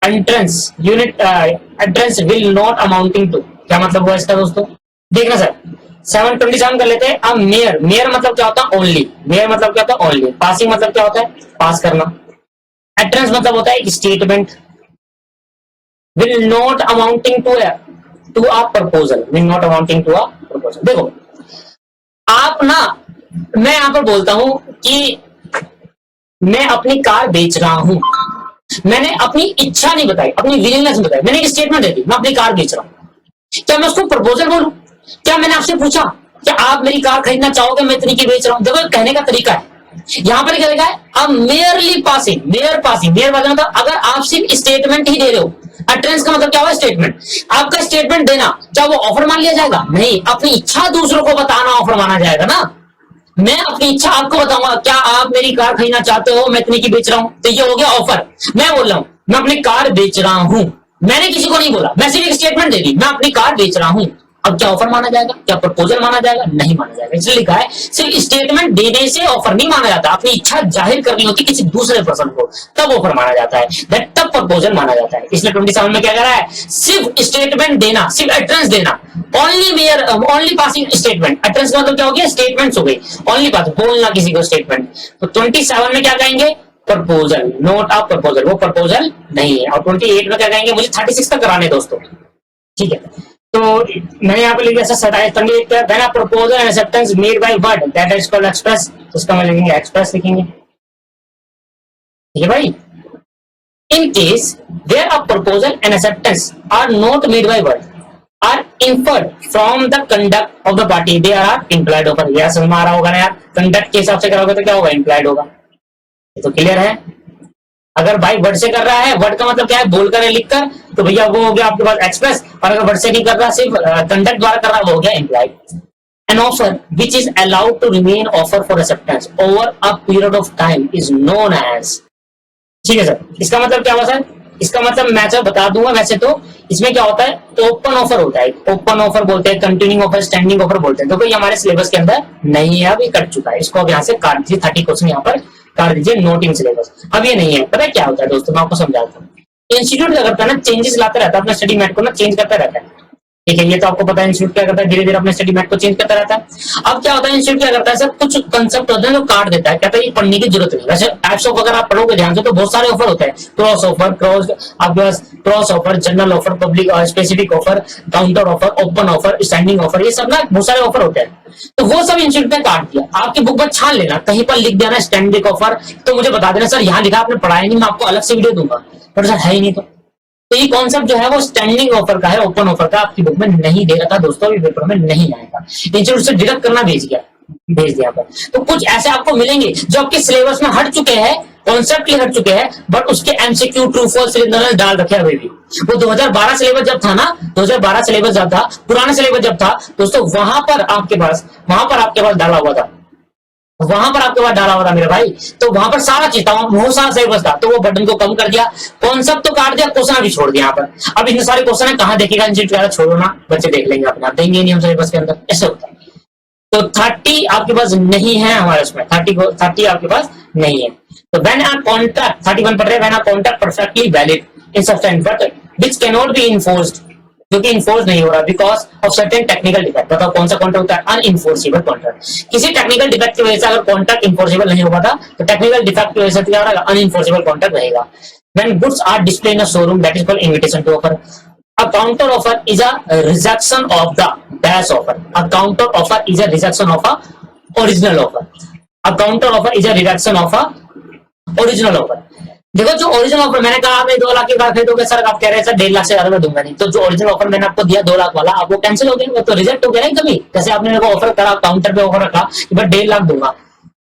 entrance unit entrance will not amounting to, क्या मतलब हुआ इसका दोस्तों? देखना सर 727 कर लेते हैं। अब मेयर, मेयर मतलब क्या होता है? ओनली। मेयर मतलब क्या होता है? ओनली। पासिंग मतलब क्या होता है? पास करना। एंट्रेंस मतलब होता है statement. Will not amounting to a proposal, will not amounting to a proposal. देखो आप ना, मैं यहां पर बोलता हूं कि मैं अपनी कार बेच रहा हूं, मैंने अपनी इच्छा नहीं बताई, अपनी विलिंगनेस बताई, मैंने एक स्टेटमेंट दे दी मैं अपनी कार बेच रहा हूं। क्या मैं उसको प्रपोजल बोलूं? क्या मैंने आपसे पूछा क्या आप मेरी कार खरीदना चाहोगे, मैं इतनी की बेच रहा हूं? देखो कहने का तरीका है। यहां पर क्या लिखा है? अब merely passing, mayor passing, mayor passing मतलब अगर आप सिर्फ स्टेटमेंट ही दे रहे हो। अटेंडेंस का मतलब क्या हुआ? स्टेटमेंट। आपका स्टेटमेंट देना क्या वो ऑफर मान लिया जाएगा? नहीं, अपनी इच्छा दूसरों को बताना ऑफर माना जाएगा ना। मैं अपनी इच्छा आपको बताऊंगा, क्या आप मेरी कार खरीदना चाहते हो, मैं इतनी की बेच रहा हूं, तो ये हो गया ऑफर। मैं बोल रहा हूं मैं अपनी कार बेच रहा हूं, मैंने किसी को नहीं बोला, मैं सिर्फ एक स्टेटमेंट दे दी मैं अपनी कार बेच रहा हूं। अब क्या ऑफर माना जाएगा? क्या प्रपोजल माना जाएगा? नहीं माना जाएगा। इसलिए लिखा है सिर्फ स्टेटमेंट देने से ऑफर नहीं माना जाता, अपनी इच्छा जाहिर करनी होती किसी दूसरे पर्सन को, तब ऑफर माना जाता है, तब प्रपोजल माना जाता है। इसलिए 27 में क्या कह रहा है? सिर्फ स्टेटमेंट देना, सिर्फ एड्रेस देना, only mayor, only passing statement. Address का मतलब क्या हो गया? स्टेटमेंट्स हो गई, ओनली पास, बोलना किसी को स्टेटमेंट। तो 27 में क्या कहेंगे? प्रपोजल, नोट अ प्रपोजल, वो प्रपोजल नहीं है। और 28 में क्या कहेंगे? मुझे 36 तक कराने दोस्तों, ठीक है। तो मैंने यहाँ पे लिख दिया when a proposal and acceptance made by word that is called express, तो इसका मतलब लिखेंगे एक्सप्रेस लिखेंगे, ठीक है भाई। In case where a proposal and acceptance are not made by word, are inferred from the conduct of the party, they are implied offer. यह समझ में आ रहा होगा ना यार, कंडक्ट के हिसाब से करोगे तो क्या होगा, इम्प्लाइड होगा। ये तो क्लियर है। अगर भाई वर्ड से कर रहा है, वर्ड का मतलब क्या है, बोलकर या लिखकर, तो भैया वो हो गया आपके पास एक्सप्रेस। और अगर वर्ड से नहीं कर रहा, सिर्फ कंडक्ट द्वारा कर रहा, वो हो गया implied. An offer which is allowed to remain offer for acceptance over a period of time is known as, ठीक है सर। इसका मतलब क्या हुआ सर, इसका मतलब मैं तो बता दूंगा। वैसे तो इसमें क्या होता है, तो ओपन ऑफर होता है, ओपन ऑफर बोलते हैं, कंटिन्यूइंग ऑफर, स्टैंडिंग ऑफर बोलते हैं। तो ये हमारे सिलेबस के अंदर नहीं है, अभी कट चुका है। इसको अब यहाँ से काट दीजिए, 30 क्वेश्चन यहाँ पर काट दीजिए, नोट इन सिलेबस। अब ये नहीं है। पता है क्या होता है दोस्तों, मैं आपको समझाता हूँ। इंस्टीट्यूट क्या करता है ना, चेंजेस लाता रहता है, अपना स्टडी मैट को ना चेंज करता रहता है। ठीक है, ये तो आपको पता है इंस्टीट्यूट क्या करता है, धीरे धीरे अपने स्टडी मैट को चेंज करता रहता है। अब क्या होता है, इंस्टीट्यूट क्या करता है सर, कुछ कंसेप्ट होते हैं जो काट देता है, कहता है ये पढ़ने की जरूरत नहीं। वैसे टाइप्स ऑफ अगर आप पढ़ोगे ध्यान से तो बहुत सारे ऑफर होते हैं, cross offer, cross offer, general offer, public specific offer, counter offer, open offer, standing offer, ये सब ना बहुत सारे ऑफर होते हैं। तो वो सब इंस्टीट्यूट ने काट दिया। आपकी बुक पर छान लेना, कहीं पर लिख देना स्टैंडिंग ऑफर, तो मुझे बता देना सर यहाँ लिखा, आपने पढ़ाया नहीं, मैं आपको अलग से वीडियो दूंगा। पर सर है ही नहीं, तो ये कॉन्सेप्ट जो है वो स्टैंडिंग ऑफर का है, ओपन ऑफर का आपकी बुक में नहीं दे रहा था दोस्तों, अभी पेपर में नहीं आएगा। इंस्टीट्यूट से डिडक्ट करना भेज दिया पर। तो कुछ ऐसे आपको मिलेंगे जो आपके सिलेबस में हट चुके हैं, कॉन्सेप्ट हट चुके हैं, बट उसके एमसीक्यू ट्रू फॉल्स डाल रखे अभी भी। वो 2012 सिलेबस जब था ना, 2012 सिलेबस जब था, पुराना सिलेबस जब था दोस्तों, वहां पर आपके पास डाला हुआ था, वहां पर आपके पास डाला हुआ था मेरे भाई। तो वहां पर सारा चीज था, बहुत सारा सिलेबस था, तो वो बटन को कम कर दिया, कॉन्सेप्ट तो काट दिया, क्वेश्चन भी छोड़ दिया यहाँ पर। अब इतने सारे क्वेश्चन है, कहाँ देखेगा इंस्टीट्यूट, छोड़ो ना, बच्चे देख लेंगे अपने आप, देंगे नहीं हम सिलेबस के अंदर, ऐसे होता है। तो 30 आपके पास नहीं है हमारे उसमें, 30 आपके पास नहीं है। तो व्हेन आर कॉन्ट्रैक्ट 31 पढ़ रहे, when are contract perfectly valid in substance but which can not be enforced, जो कि इन्फोर्स नहीं हो रहा because of certain technical defect. बताओ कौन सा कॉन्ट्रैक्ट होता है, अनइन्फोर्सेबल कॉन्ट्रैक्ट। किसी टेक्निकल डिफेक्ट की वजह से अगर कॉन्ट्रैक्ट इन्फोर्सेबल नहीं होगा था, तो टेक्निकल डिफेक्ट की वजह से क्या होगा, अनइन्फोर्सेबल कॉन्ट्रैक्ट रहेगा। When goods are displayed in a showroom that is called invitation to offer. A counter offer is a rejection of the dash offer. A counter offer is a rejection of a original offer. A counter offer is a rejection of a original offer. देखो जो original offer मैंने कहा, मैं 2 लाख की car खरीदोगे sir, आप कह रहे हैं सर 1.5 लाख से ज्यादा मैं दूंगा नहीं, तो जो ओरिजिनल ऑफर मैंने आपको दिया 2 लाख वाला, आप वो कैंसिल हो गया, वो तो रिजेक्ट हो गया ना कभी। जैसे आपने मेरे को ऑफर करा, काउंटर पे ऑफर रखा कि मैं 1.5 लाख दूंगा,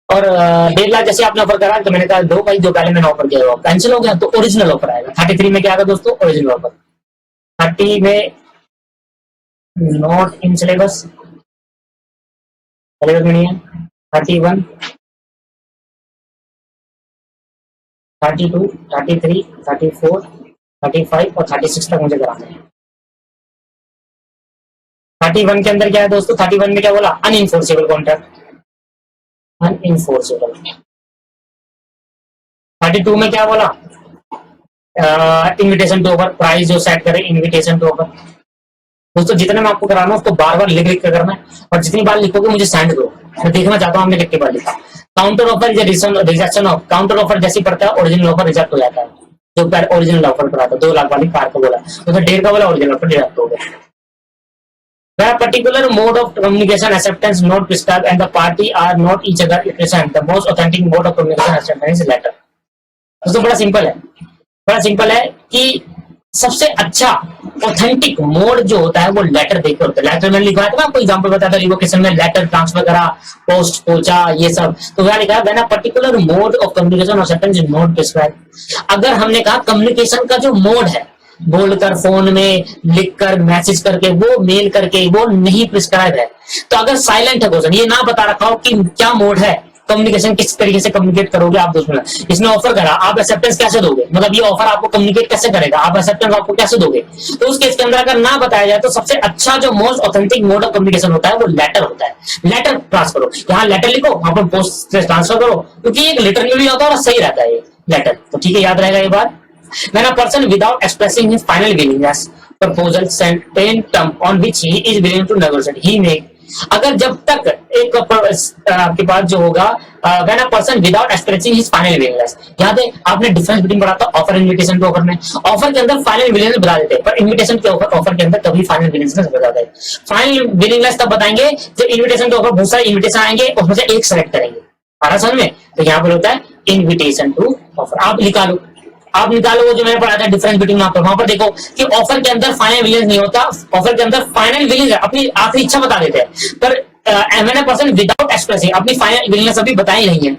और 1.5 लाख जैसे आपने ऑफर करा, तो मैंने कहा दो भाई, जो पहले मैंने ऑफर किया वो कैंसिल हो गया, तो ओरिजिनल ऑफर आएगा। 33 में क्या आएगा दोस्तों, ओरिजिनल ऑफर। 30 में नॉट इन सिलेबस में नहीं है। 31, 32, 33, 34, 35 और 36 तक मुझे कराना है। 31 के अंदर क्या है दोस्तों, 31 में क्या बोला, अनइन्फोर्सेबल कॉन्ट्रैक्ट, अनइन्फोर्सेबल। 32 में क्या बोला, इन्विटेशन टू ऑफर, प्राइस जो सेट करे, इन्विटेशन टू ऑफर। दोस्तों जितने मैं आपको करा रहा हूँ उसको बार बार लिख कर करना है, और जितनी बार लिखोगे मुझे सेंड दो, मैं देखना चाहता हूँ आपने कितनी बार लिखा। Counter offer is rejection of, counter offer जैसे पड़ता है ओरिजिनल ऑफर रिजेक्ट हो जाता है। जो ओरिजिनल ऑफर पड़ा था 2 लाख वाली कार को बोला, तो 1.5 का बोला, ओरिजिनल ऑफर रिजेक्ट हो गया। Where a particular mode of communication acceptance not prescribed and the party are not each other present, the most authentic mode of communication acceptance is letter. दोस्तों बड़ा सिंपल है कि सबसे अच्छा ऑथेंटिक मोड जो होता है वो लेटर देकर होता है। लेटर में लिखा था ना, आपको एग्जांपल बताया था, रिवोकेशन में लेटर ट्रांसफर करा, पोस्ट पहुंचा, ये सब। तो वह लिखा है when a particular mode of communication और एक्सेप्टेंस इज नॉट प्रिस्क्राइब्ड। अगर हमने कहा कम्युनिकेशन का जो मोड है, बोलकर, फोन में, लिखकर, मैसेज करके, वो मेल करके, वो नहीं प्रिस्क्राइब है। तो अगर साइलेंट है क्वेश्चन, ये ना बता रखा हो कि क्या मोड है, कम्युनिकेशन किस तरीके से कम्युनिकेट करोगे आप दोस्तों। इसने ऑफर करा, आप एक्सेप्टेंस कैसे दोगे, मतलब ये ऑफर आपको कम्युनिकेट कैसे करेगा, आप एक्सेप्टेंस आपको कैसे दोगे। तो उस केस के अंदर अगर ना बताया जाए तो सबसे अच्छा जो most authentic mode of communication होता है वो लेटर होता है। लेटर पास करो, यहाँ लेटर लिखो, वहां पर पोस्ट से ट्रांसफर करो, क्योंकि एक लेटर भी होता है और सही रहता है ये लेटर। तो ठीक है, याद रहेगा ये बात। When a person without expressing his final willingness proposal sent in term on which he is willing to negotiate, he may, अगर जब तक एक आपके पास जो होगा when a person without expressing his final willingness, याद है आपने डिफरेंस बिटवीन पढ़ा था ऑफर इन्विटेशन के ऑफर में। ऑफर के अंदर फाइनल विलिंगनेस बता देते हैं, पर इन्विटेशन के ऑफर के अंदर कभी फाइनल विलिंगनेस बताते हैं। फाइनल विलिंगनेस तब बताएंगे जब इन्विटेशन के ऑफर बहुत सारे इन्विटेशन आएंगे, उसमें से एक सेलेक्ट करेंगे। समझ में, तो यहाँ पर होता है इन्विटेशन टू ऑफर। आप लिखा लो आप निकालो वो जो मैंने पढ़ा था डिफरेंस बिटवीन, वहां पर देखो कि ऑफर के अंदर फाइनल विलियंस नहीं होता, ऑफर के अंदर फाइनल विलियंस अपनी आखिरी इच्छा बता देते हैं, पर मैंने पर्सन विदाउट एक्सप्रेसिंग अपनी फाइनल विलियंस अभी बताई नहीं है,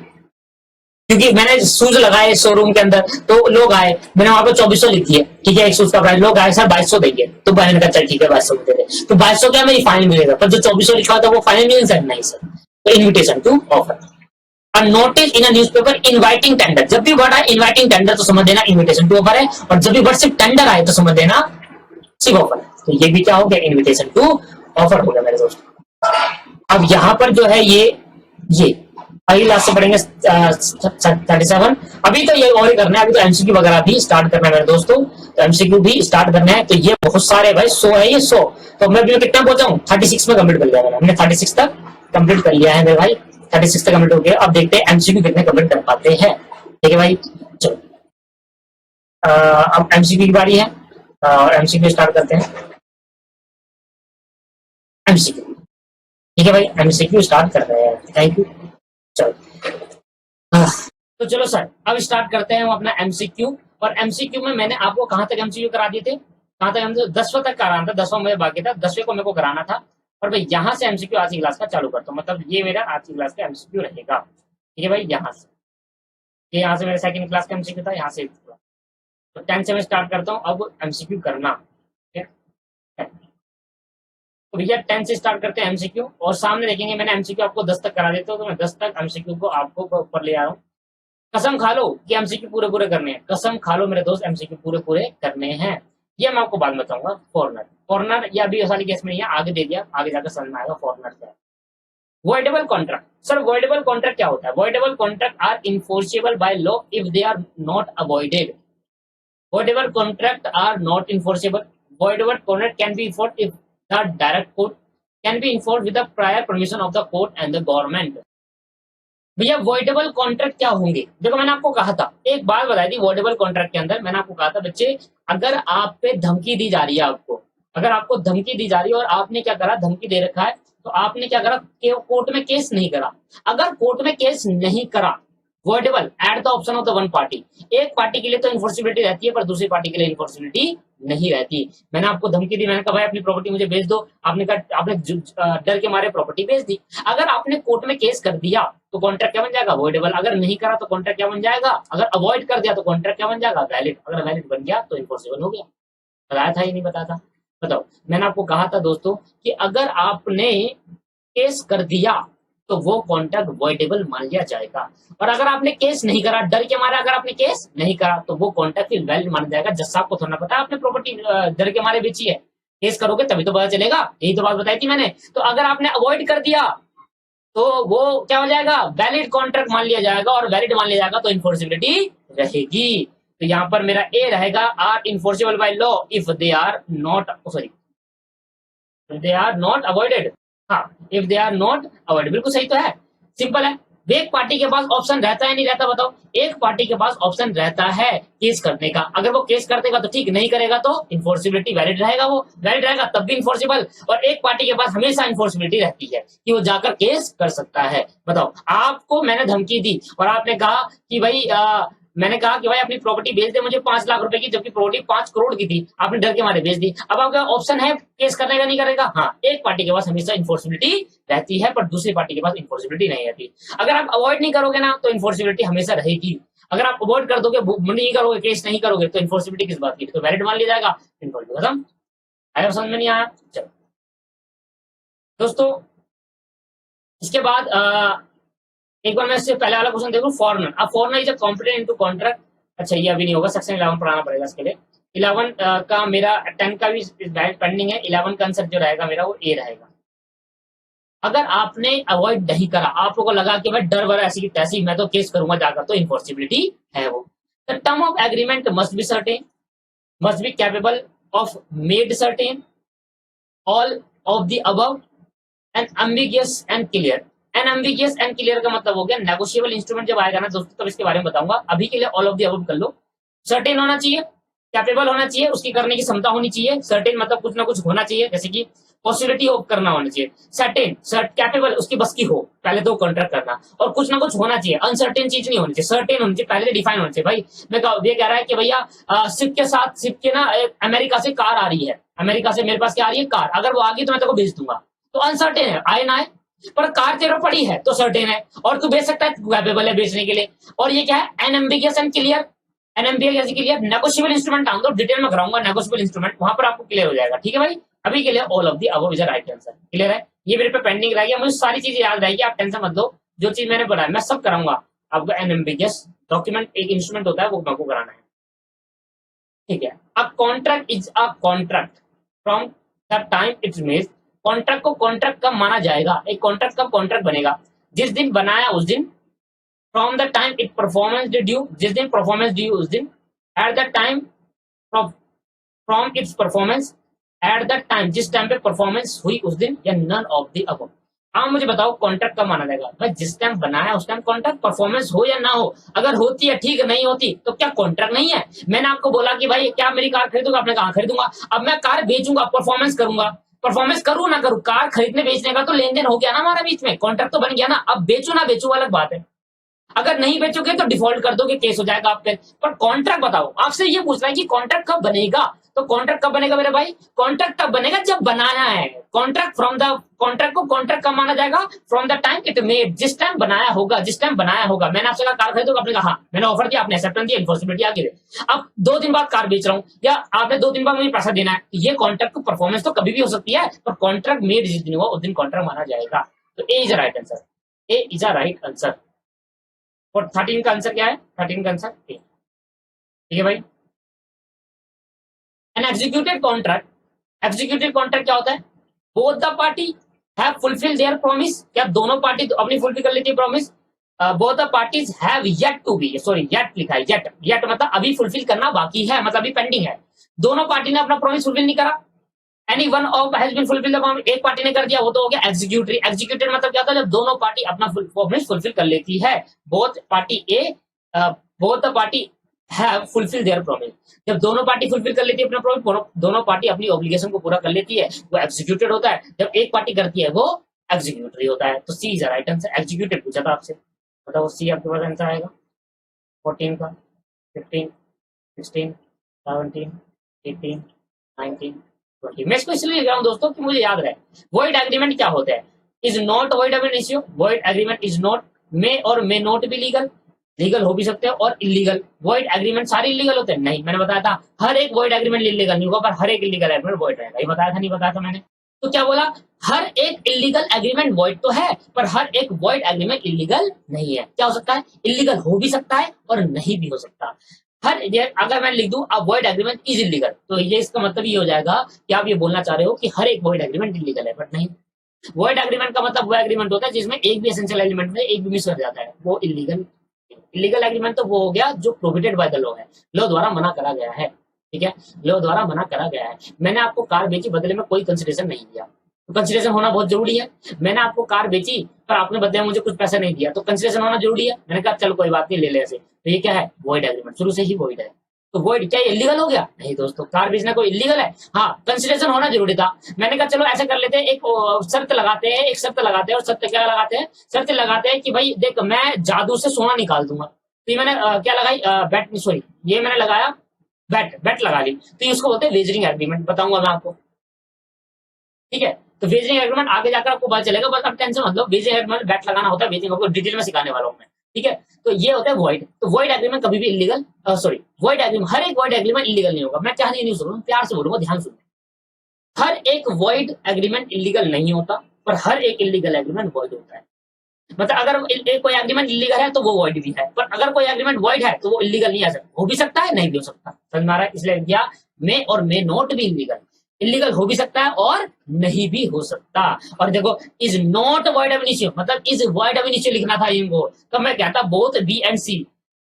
क्योंकि मैंने शूज लगाए शोरूम के अंदर तो लोग आए, मैंने वहां पर 2400 लिखी है, ठीक है, एक शूज का प्राइस, लोग आए सर 2200 देंगे, तो मैंने कहा चल ठीक है 2200 दे दे, तो 2200 क्या मेरी फाइनल मिलेगा, पर जो 2400 लिखा था वो फाइनल मिलेगा नहीं सर। तो invitation to offer, a notice in a newspaper inviting tender, जब भी वर्ड आए इनवाइटिंग टेंडर तो समझ देना इन्विटेशन टू ऑफर है, और जब भी वर्ड सिर्फ टेंडर आए तो समझ देना सिर्फ ऑफर है। तो ये भी क्या हो गया, इन्विटेशन टू ऑफर हो गया मेरे दोस्तों। अब यहाँ पर जो है ये अगली क्लास से पढ़ेंगे 37। अभी तो ये और ही करना है, अभी तो एमसीक्यू वगैरह भी स्टार्ट करना है मेरे दोस्तों, तो एमसीक्यू भी स्टार्ट करना है। तो ये बहुत सारे भाई 100 है, ये 100, तो मैं अभी कितना पहुंचा हूँ 36 में कंप्लीट कर लिया मैंने, हमने 36 तक कंप्लीट कर लिया है मेरे भाई, 36 तक कंप्लीट हो गया। अब देखते हैं एमसीक्यू कितने कंप्लीट कर पाते हैं, ठीक है भाई। चलो अब एमसीक्यू की बारी है, एमसीक्यू स्टार्ट करते हैं। एमसीक्यू, ठीक है भाई, एमसीक्यू स्टार्ट कर रहे हैं, थैंक यू। चलो तो चलो सर अब स्टार्ट करते हैं हम अपना एमसीक्यू। और एमसीक्यू में मैंने आपको कहां तक एमसीक्यू करा दिए थे, कहां तक हम 10वां तक कराना था, 10वां मेरे बाकी था, 10वें को मेरे को कराना था। और भाई यहाँ से एमसीक्यू आज की क्लास का चालू करता हूँ, मतलब ये मेरा आज की क्लास का एमसीक्यू रहेगा, ठीक है भाई। यहाँ से ये यहाँ से मेरा सेकंड क्लास का एमसीक्यू था, यहाँ से तो 10 से मैं स्टार्ट करता हूँ अब एमसीक्यू करना, ठीक है। तो भैया 10 से स्टार्ट करते हैं एमसीक्यू, और सामने देखेंगे मैंने एमसीक्यू आपको 10 तक करा देता हूँ, तो मैं 10 तक एमसीक्यू को आपको ऊपर ले आ रहा हूँ। कसम खा लो कि एमसीक्यू पूरे पूरे करने हैं, कसम खा लो मेरे दोस्त, एमसीक्यू पूरे पूरे करने हैं। ये मैं आपको बाद में बताऊंगा। फॉरनर या अभी वाली केस में आगे दे दिया, आगे जाकर समझ में आएगा फॉरनर क्या है। Voidable contract, sir voidable contract क्या होता है? Voidable contract are enforceable by law if they are not avoided. Voidable contract are not enforceable. Voidable contract can be enforced if the direct court can be enforced with the prior permission of the court and the government. भैया voidable contract क्या होंगे? देखो मैंने आपको कहा था, एक बात बताई थी वॉइडेबल कॉन्ट्रैक्ट के अंदर, मैंने आपको कहा था बच्चे, अगर आप पे धमकी दी जा रही है, आपको अगर आपको धमकी दी जा रही है और आपने क्या करा, धमकी दे रखा है, तो आपने क्या करा, कोर्ट में केस नहीं करा। अगर कोर्ट में केस नहीं करा, voidable eight the option of the one party, एक पार्टी के लिए तो इन्फोर्सिबिलिटी रहती है पर दूसरी पार्टी के लिए इन्फोर्सिबिलिटी नहीं रहती। मैंने आपको धमकी दी, मैंने कहा भाई अपनी प्रॉपर्टी मुझे बेच दो, आपने कहा, आपने डर के मारे प्रॉपर्टी बेच दी। अगर आपने कोर्ट में केस कर दिया तो कॉन्ट्रैक्ट क्या बन जाएगा, वॉइडेबल। अगर नहीं करा तो कॉन्ट्रैक्ट क्या बन जाएगा, अगर अवॉइड कर दिया तो कॉन्ट्रैक्ट क्या बन जाएगा, वैलिड। अगर वैलिड बन गया तो इन्फोर्सिबल हो गया। बताया था या नहीं बताया था, बताओ। मैंने आपको कहा था दोस्तों कि अगर आपने केस कर दिया तो वो कॉन्ट्रैक्ट वॉइडेबल मान लिया जाएगा, और अगर आपने केस नहीं करा, डर के मारे अगर आपने केस नहीं करा तो वो कॉन्ट्रैक्ट फिर वैलिड माना जाएगा। जज साहब को थोड़ा पता है आपने प्रॉपर्टी डर के मारे बेची है, केस करोगे तभी तो पता चलेगा, यही तो बात बताई थी मैंने। तो अगर आपने अवॉइड कर दिया तो वो क्या हो जाएगा, वैलिड कॉन्ट्रैक्ट मान लिया जाएगा, और वैलिड मान लिया जाएगा तो इन्फोर्सिबिलिटी रहेगी। तो यहाँ पर मेरा ए रहेगा, are enforceable by law if they are not, sorry they are not avoided. हाँ, if they are not avoid, बिल्कुल सही तो है, सिंपल है। एक पार्टी के पास ऑप्शन रहता है नहीं रहता, बताओ। एक पार्टी के पास ऑप्शन रहता है केस करने का, अगर वो केस कर देगा तो ठीक, नहीं करेगा तो इन्फोर्सिबिलिटी वैलिड रहेगा, वो वैलिड रहेगा तब भी इन्फोर्सिबल। और एक पार्टी के पास हमेशा इन्फोर्सिबिलिटी रहती है कि वो जाकर केस कर सकता है। बताओ, आपको मैंने धमकी दी और आपने कहा कि भाई मैंने कहा कि भाई अपनी प्रॉपर्टी बेच दे मुझे 5 लाख रुपए की, जबकि प्रॉपर्टी 5 करोड़ की थी, आपने डर के मारे बेच दी। अब आपका ऑप्शन है केस करने का, नहीं करेगा। हाँ, एक पार्टी के पास हमेशा इन्फोर्सिबिलिटी रहती है पर दूसरी पार्टी के पास इन्फोर्सिबिलिटी नहीं रहती। अगर आप अवॉइड नहीं करोगे ना तो इन्फोर्सिबिलिटी हमेशा रहेगी। अगर आप अवॉइड कर दोगे, नहीं करोगे, केस नहीं करोगे, तो इन्फोर्सिबिलिटी किस बात की, तो वैलिड मान लिया जाएगा, इन्फोर्सिबिलिटी खत्म। आया समझ में नहीं आया? चलो दोस्तों, इसके बाद एक बार मैं इससे पहले वाला क्वेश्चन देखूं, फॉरनर। अब foreigner is a competent into contract. अच्छा, ये अभी नहीं होगा, सेक्शन 11 पढ़ाना पड़ेगा इसके लिए। 11 का मेरा 10 का भी पेंडिंग है, 11 का आंसर जो रहेगा मेरा वो ए रहेगा। अगर आपने अवॉइड नहीं करा, आपको लगा कि भाई डर भरा ऐसी की तैसी, मैं तो केस करूंगा जाकर, तो इन्फोर्सिबिलिटी है वो। The term of agreement must be certain, must be capable of made certain, all of the above, and ambiguous and clear. Unambiguous and clear का मतलब हो गया नेगोशिएबल इंस्ट्रूमेंट जब आएगा ना दोस्तों तब इसके बारे में बताऊंगा। अभी के लिए ऑल ऑफ द अबव कर लो। सर्टेन होना चाहिए, कैपेबल होना चाहिए, उसकी करने की क्षमता होनी चाहिए। सर्टेन मतलब कुछ ना कुछ होना चाहिए, जैसे कि पॉसिबिलिटी ऑफ करना होना चाहिए, सर्टेन कैपेबल उसकी बस की हो, पहले तो कॉन्ट्रैक्ट करना, और कुछ ना कुछ होना चाहिए, अनसर्टेन चीज नहीं होनी चाहिए, सर्टेन होनी चाहिए, पहले से डिफाइन होना चाहिए। भाई ये कह रहा है कि भैया सिप के ना अमेरिका से कार आ रही है, अमेरिका से मेरे पास क्या आ रही है, कार, अगर वो आ गई तो मैं तेरे को भेज दूंगा, तो अनसर्टेन है, आए ना आए, पर कार तेरे पड़ी है तो सर्टेन है, और तू बेच सकता है, कैपेबल है बेचने के लिए। और ये क्या है, एनएम्बिगियस एंड क्लियर, एनएमबीए क्लियर, नेगोशिएबल इंस्ट्रूमेंट डाउन दो, डिटेल में कराऊंगा नेगोशिएबल इंस्ट्रूमेंट, वहां पर आपको क्लियर हो जाएगा। ठीक है भाई, अभी के लिए all of the above is the right answer. Clear है, ये मेरे पे पेंडिंग रह गया, मुझे सारी चीजें याद रहेगी, आप टेंशन मत लो, जो चीज मैंने बताया मैं सब कराऊंगा आपका। एनएमबीएस डॉक्यूमेंट एक इंस्ट्रूमेंट होता है, वो आपको कराना है। ठीक है, अ contract is a contract from the time it's made, contract को कॉन्ट्रैक्ट कब माना जाएगा, एक कॉन्ट्रैक्ट कब कॉन्ट्रैक्ट बनेगा, जिस दिन बनाया उस दिन, from the time it performance due, जिस दिन परफॉर्मेंस ड्यू उस दिन, at the time from its performance, at the time जिस टाइम पे परफॉर्मेंस हुई उस दिन, या नन ऑफ द अबव। हाँ मुझे बताओ कॉन्ट्रैक्ट कब माना जाएगा, भाई जिस टाइम बनाया उस टाइम कॉन्ट्रैक्ट, परफॉर्मेंस हो या ना हो, अगर होती है ठीक, नहीं होती तो क्या कॉन्ट्रैक्ट नहीं है। मैंने आपको बोला कि भाई क्या मेरी कार खरीदूंगा, आपने कहा खरीदूंगा, अब मैं कार बेचूंगा, परफॉर्मेंस करूंगा, परफॉर्मेंस करूं ना करूं, कार खरीदने बेचने का तो लेन देन हो गया ना हमारे बीच में, कॉन्ट्रैक्ट तो बन गया ना, अब बेचू ना बेचू अलग बात है, अगर नहीं बेचोगे तो डिफॉल्ट कर दोगे, केस हो जाएगा आप पे। पर कॉन्ट्रैक्ट बताओ, आपसे ये पूछ रहा है कि कॉन्ट्रैक्ट कब बनेगा, तो कॉन्ट्रैक्ट कब बनेगा मेरे भाई, कॉन्ट्रैक्ट तब बनेगा जब बनाना है, कॉन्ट्रैक्ट फ्रॉम द, कॉन्ट्रैक्ट को कॉन्ट्रैक्ट कब माना जाएगा, from the time it made, जिस टाइम बनाया होगा, जिस टाइम बनाया होगा। मैंने आपसे कहा कार खरीदोगे, आपने कहा हाँ, मैंने ऑफर दिया, आपने एक्सेप्टेंस दिया, इन्फॉर्मेबिलिटी आ गई, अब 2 दिन बाद कार बेच रहा हूँ, या आपने 2 दिन बाद मुझे पैसा देना है, ये कॉन्ट्रैक्ट को परफॉर्मेंस तो कभी भी हो सकती है, पर कॉन्ट्रैक्ट मेड जिस दिन हुआ उस दिन कॉन्ट्रैक्ट माना जाएगा। तो A is a right answer, A is a right answer. और 13 का आंसर क्या है, 13 का आंसर ए। ठीक है भाई, an executed contract, executed contract क्या होता है, both the party have fulfil their promise, क्या दोनों पार्टी तो अपनी फुलफिल कर लेती है promise, both the parties have yet to be, sorry yet लिखा है, येट, येट मतलब अभी फुलफिल करना बाकी है, मतलब अभी पेंडिंग है, दोनों पार्टी ने अपना प्रॉमिस फुलफिल नहीं करा, any one of has been fulfil the promise, एक पार्टी ने कर दिया, वो तो हो गया एग्जीक्यूटरी। एग्जीक्यूटेड मतलब क्या होता है, जब दोनों पार्टी अपना प्रॉमिस फुलफिल कर लेती है, both party A, both the party have fulfil their promise, जब दोनों पार्टी फुलफिल कर लेती है अपना प्रॉमिस, दोनों पार्टी अपनी ऑब्लिगेशन को पूरा कर लेती है, वो एग्जीक्यूटेड होता है, जब एक पार्टी करती है वो एग्जीक्यूटरी होता है। तो C is right answer, executed पूछा था आपसे, बताओ सी आपके पास आंसर आएगा। 14 का, 15, 16, 17, 18, 19, 20। मैं इसको इसलिए लिख रहा हूँ दोस्तों कि मुझे याद रहे। वॉइड एग्रीमेंट क्या होता है, इज नॉट वॉइड एब इश्यू, void agreement is not, may और may not be legal, legal हो भी सकते हैं और इलीगल। वॉइड एग्रीमेंट सारे इलीगल होते हैं, नहीं, मैंने बताया था हर एक वॉइड एग्रीमेंट इलीगल नहीं होगा, पर हर एक इलीगल एग्रीमेंट वॉइड रहेगा, ये बताया था नहीं बताया था मैंने। तो क्या बोला, हर एक इलीगल एग्रीमेंट वॉइड तो है, पर हर एक वॉइड एग्रीमेंट इलीगल नहीं है। क्या हो सकता है, इलीगल हो भी सकता है और नहीं भी हो सकता। हर अगर मैं लिख दूं वॉइड एग्रीमेंट इज इलीगल, तो ये इसका मतलब ये हो जाएगा कि आप ये बोलना चाह रहे हो कि हर एक वॉइड एग्रीमेंट इलीगल है, बट नहीं। वॉइड एग्रीमेंट का मतलब वो एग्रीमेंट होता है जिसमें एक भी एसेंशियल एलिमेंट में एक भी मिस कर जाता है, वो इलीगल। इलीगल एग्रीमेंट तो वो हो गया जो प्रोहिबिटेड बाय द लॉ है, लॉ द्वारा मना करा गया है। ठीक है, लॉ द्वारा मना करा गया है। मैंने आपको कार बेची, बदले में कोई कंसिडरेशन नहीं दिया, तो कंसिडरेशन होना बहुत जरूरी है। मैंने आपको कार बेची पर आपने बदले में मुझे कुछ पैसा नहीं दिया, तो कंसिडरेशन होना जरूरी है। मैंने कहा चलो कोई बात नहीं, ले ले ऐसे, तो ये क्या है, वॉइड एग्रीमेंट, शुरू से ही वॉइड है। तो वॉइड क्या इलीगल हो गया, नहीं दोस्तों, कार बेचना कोई इलीगल है, हाँ कंसिडरेशन होना जरूरी था। मैंने कहा चलो ऐसे कर लेते हैं, एक शर्त लगाते हैं, एक शर्त लगाते हैं, और शर्त क्या लगाते हैं, शर्त लगाते हैं कि भाई देख मैं जादू से सोना निकाल दूंगा। तो ये मैंने क्या लगाई, बैट, सॉरी ये मैंने लगाया बैट, बैट लगा ली, तो इसको बोलते हैं वेजरिंग एग्रीमेंट, बताऊंगा मैं आपको। ठीक है, तो वेजरिंग एग्रीमेंट आगे जाकर आपको पता चलेगा, बस आप टेंशन मतलब, वेजरिंग एग्रीमेंट बैट लगाना होता है, वेजरिंग आपको डिटेल में सिखाने वाला हूं मैं। ठीक है, तो ये होता है वॉइड। तो वॉइड एग्रीमेंट कभी भी इलीगल, सॉरी वॉइड एग्रीमेंट, हर एक वॉइड एग्रीमेंट इलीगल नहीं होगा। मैं क्या नहीं सुनूंगा, प्यार से बोलूंगा, ध्यान सुनना, हर एक वॉइड एग्रीमेंट इलीगल नहीं होता, पर हर एक इलीगल एग्रीमेंट वॉइड होता है। मतलब अगर कोई एग्रीमेंट इलीगल है तो वो वॉइड भी है, पर अगर कोई एग्रीमेंट वॉइड है तो वो इलीगल नहीं आ सकता, हो भी सकता है नहीं भी हो सकता। समझ में आ रहा है, इसलिए क्या मे और मे नॉट भी इलीगल, इलीगल हो भी सकता है और नहीं भी हो सकता। और देखो is not void ab initio, मतलब इज वॉइड एब इनिशियो लिखना था इनको, तो मैं कहता both B and C,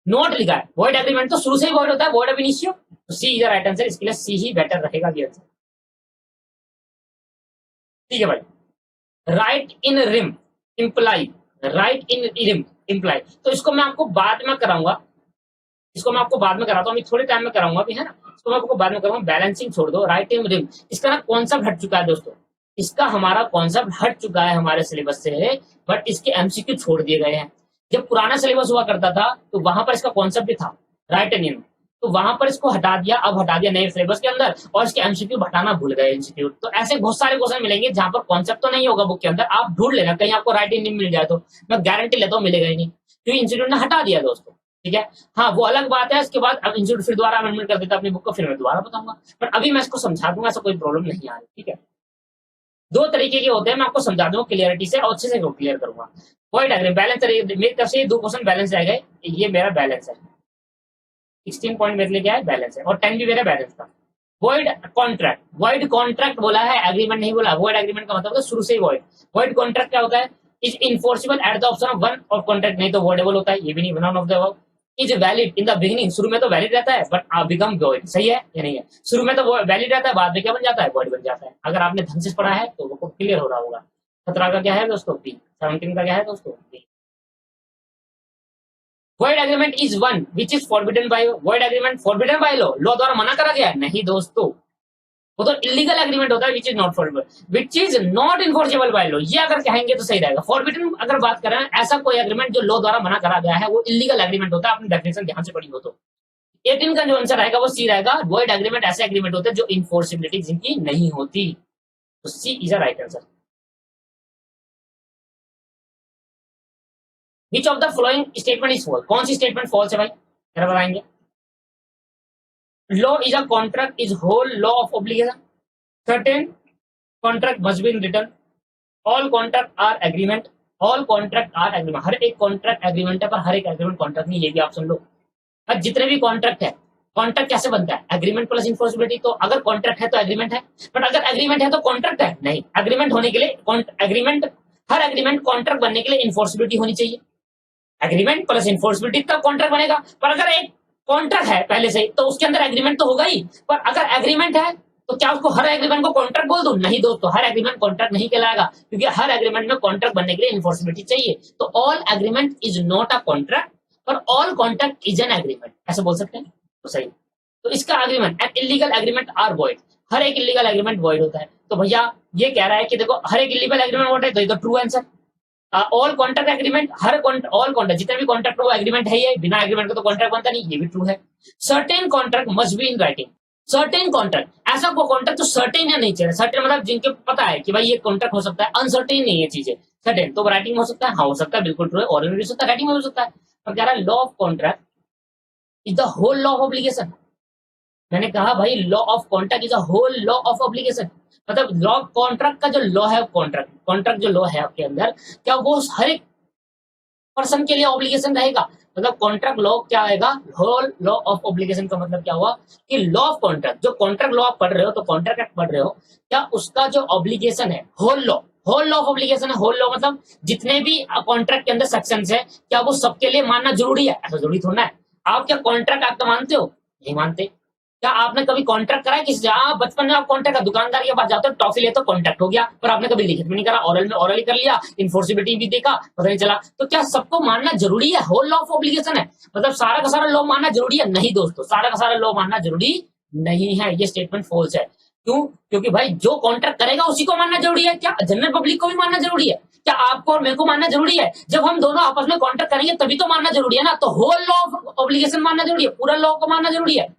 not लिखा है, वॉइड एग्रीमेंट तो शुरू से ही वॉइड होता है, वॉइड एब इनिशियो, तो C is the right answer, इसके लिए सी ही बेटर रहेगा ये आंसर। ठीक है भाई, राइट इन रिम इम्प्लाई, राइट इन रिम इम्प्लाई, तो इसको मैं आपको बाद में कराऊंगा, इसको मैं आपको बाद में कराता हूँ, थोड़े टाइम में कराऊंगा भी, है ना, इसको मैं आपको बाद में करूंगा। बैलेंसिंग छोड़ दो, राइट इन रिम, इसका ना कॉन्सेप्ट हट चुका है दोस्तों, इसका हमारा कॉन्सेप्ट हट चुका है हमारे सिलेबस से, बट इसके एमसीक्यू छोड़ दिए गए हैं। जब पुराना सिलेबस हुआ करता था तो वहां पर इसका कॉन्सेप्ट भी था, राइट एंड इन, तो वहां पर इसको हटा दिया, अब हटा दिया नए सिलेबस के अंदर, और इसके एमसीक्यू हटाना भूल गए इंस्टीट्यूट। तो ऐसे बहुत सारे क्वेश्चन मिलेंगे जहां पर कॉन्सेप्ट तो नहीं होगा बुक के अंदर, आप ढूंढ लेना कहीं आपको राइट एंड इन मिल जाए, तो मैं गारंटी लेता हूँ मिलेगा ही नहीं, क्योंकि इंस्टीट्यूट ने हटा दिया दोस्तों। ठीक है, हाँ वो अलग बात है, इसके बाद अब इंस्टीट्यूट फिर दोबारा अमेंडमेंट कर देता अपनी बुक को, फिर मैं दोबारा बताऊंगा, पर अभी मैं इसको समझा दूंगा, ऐसा कोई प्रॉब्लम नहीं आ रही। ठीक है, दो तरीके के होते हैं, मैं आपको समझा दूंगा क्लियरिटी से और अच्छे से क्लियर करूंगा। वॉइड एग्रीमेंट बैलेंस, मेरी तरफ से दो क्वेश्चन बैलेंस रह गए, ये मेरा बैलेंस है, 16 पॉइंट मेरे लिए क्या है, बैलेंस है, और 10 भी मेरा बैलेंस था। वॉइड कॉन्ट्रैक्ट, वॉइड कॉन्ट्रैक्ट बोला है, एग्रीमेंट नहीं बोला। वॉइड एग्रीमेंट का मतलब होता है शुरू से ही वॉइड। वॉइड कॉन्ट्रैक्ट क्या होता है, is enforceable at the option of one, और कॉन्ट्रैक्ट नहीं तो वॉइडेबल होता है, ये भी नहीं, none of the above. Is valid in the beginning, शुरू में तो वैलिड रहता है, बट बिकम वॉइड, सही है या नहीं है, शुरू में तो वैलिड रहता है, बाद में क्या बन जाता है, वॉइड बन जाता है। अगर आपने ढंग से पढ़ा है तो वो क्लियर हो रहा होगा। 17 का क्या है दोस्तों, बी। 17 का क्या है दोस्तों, B. void agreement is one which is forbidden by, void agreement forbidden by law, law द्वारा मना करा गया है, नहीं दोस्तों, वो तो इलीगल एग्रीमेंट होता है, which is not forbidden, which is not enforceable by law, ये अगर कहेंगे तो सही रहेगा। फॉरबिडन अगर बात करें, ऐसा कोई एग्रीमेंट जो लॉ द्वारा मना करा गया है वो इलीगल एग्रीमेंट होता है, अपनी डेफिनेशन ध्यान से पढ़ी हो तो। 18 का जो आंसर आएगा वो सी रहेगा, void एग्रीमेंट ऐसे एग्रीमेंट होते हैं जो इन्फोर्सिबिलिटी जिनकी नहीं होती, तो C is a right answer. Which of the following statement is false, कौन सी स्टेटमेंट फॉल्स है भाई, जरा बताएंगे। Law is a contract is whole law of obligation, certain contract must be in return, all contract are agreement, all contract are agreement, हर एक contract agreement है पर हर एक एग्रीमेंट कॉन्ट्रैक्ट नहीं, ये भी आप सुन लो। अब जितने भी कॉन्ट्रैक्ट है, कॉन्ट्रैक्ट कैसे बनता है, एग्रीमेंट प्लस इन्फोर्सिबिलिटी, तो अगर कॉन्ट्रैक्ट है तो एग्रीमेंट है, बट अगर एग्रीमेंट है तो कॉन्ट्रैक्ट है नहीं, एग्रीमेंट होने के लिए एग्रीमेंट, हर एग्रीमेंट कॉन्ट्रैक्ट बनने के लिए इन्फोर्सिबिलिटी होनी चाहिए, एग्रीमेंट प्लस इन्फोर्सिबिलिटी तब कॉन्ट्रैक्ट बनेगा। पर अगर एक कॉन्ट्रैक्ट है पहले से तो उसके अंदर एग्रीमेंट तो होगा ही, पर अगर एग्रीमेंट है तो क्या उसको हर एग्रीमेंट को कॉन्ट्रैक्ट बोल दूं, नहीं दोस्तों, हर एग्रीमेंट कॉन्ट्रैक्ट नहीं कहलाएगा, क्योंकि हर एग्रीमेंट में कॉन्ट्रैक्ट बनने के लिए इन्फोर्सिबिलिटी चाहिए। तो all agreement is not a contract, पर all contract is an agreement, ऐसे बोल सकते हैं तो सही। तो इसका agreement and illegal agreement are void, हर एक इलीगल एग्रीमेंट वॉइड होता है। तो भैया ये कह रहा है कि देखो हर एक इलीगल एग्रीमेंट वॉइड है, तो ये तो true answer. All contract agreement, हर ऑल कॉन्ट्रैक्ट जितने भी कॉन्ट्रैक्ट वो एग्रीमेंट है, ये बिना एग्रीमेंट का तो कॉन्ट्रैक्ट बनता नहीं, ये भी ट्रू है। Certain contract must be in writing, certain contract, ऐसा कोई कॉन्ट्रैक्ट जो सर्टेन है नहीं चाहिए, सर्टेन मतलब जिनके पता है कि भाई ये कॉन्ट्रैक्ट हो सकता है, अनसर्टेन नहीं है चीजें, सर्टेन तो राइटिंग में हो सकता है, हाँ हो सकता है, बिल्कुल ट्रू है, और भी हो सकता है, राइटिंग में हो सकता है, पर कह रहा है law of contract is the whole law of obligation. मैंने कहा भाई law of contract is a whole law of obligation, मतलब लॉ कॉन्ट्रैक्ट का जो लॉ है, कॉन्ट्रैक्ट कॉन्ट्रैक्ट जो लॉ है आपके अंदर, क्या वो हर एक पर्सन के लिए ऑब्लिगेशन रहेगा, मतलब कॉन्ट्रैक्ट लॉ क्या आएगा, होल लॉ ऑफ ऑब्लिगेशन का मतलब क्या हुआ कि लॉ ऑफ कॉन्ट्रैक्ट, जो कॉन्ट्रैक्ट लॉ आप पढ़ रहे हो, तो कॉन्ट्रैक्ट एक्ट पढ़ रहे हो, क्या उसका जो ऑब्लिगेशन है whole law, whole law of obligation है, होल लॉ मतलब जितने भी कॉन्ट्रैक्ट के अंदर सेक्शंस है, क्या वो सबके लिए मानना जरूरी है, ऐसा जरूरी थोड़ा है। आप क्या कॉन्ट्रैक्ट एक्ट मानते हो, नहीं मानते। क्या आपने कभी कॉन्ट्रैक्ट करा है किसी से, हाँ बचपन में आप कॉन्ट्रैक्ट दुकानदार के पास जाते हो, टॉफी लेते हो, कॉन्ट्रैक्ट हो गया, पर आपने कभी लिखित में नहीं करा, ऑरल में ऑरल कर लिया, इन्फोर्सिबिलिटी भी देखा, पता नहीं चला। तो क्या सबको मानना जरूरी है, होल लॉ ऑफ ऑब्लिगेशन है, मतलब सारा का सारा लॉ मानना जरूरी है, नहीं दोस्तों, सारा का सारा लॉ मानना जरूरी नहीं है, ये स्टेटमेंट फॉल्स है। क्यों, क्योंकि भाई जो कॉन्ट्रैक्ट करेगा उसी को मानना जरूरी है, क्या जनरल पब्लिक को भी मानना जरूरी है, क्या आपको और मेरे को मानना जरूरी है, जब हम दोनों आपस में कॉन्ट्रैक्ट करेंगे तभी तो मानना जरूरी है ना, तो होल लॉ ऑफ ऑब्लिगेशन मानना जरूरी है, पूरा लॉ को मानना जरूरी है।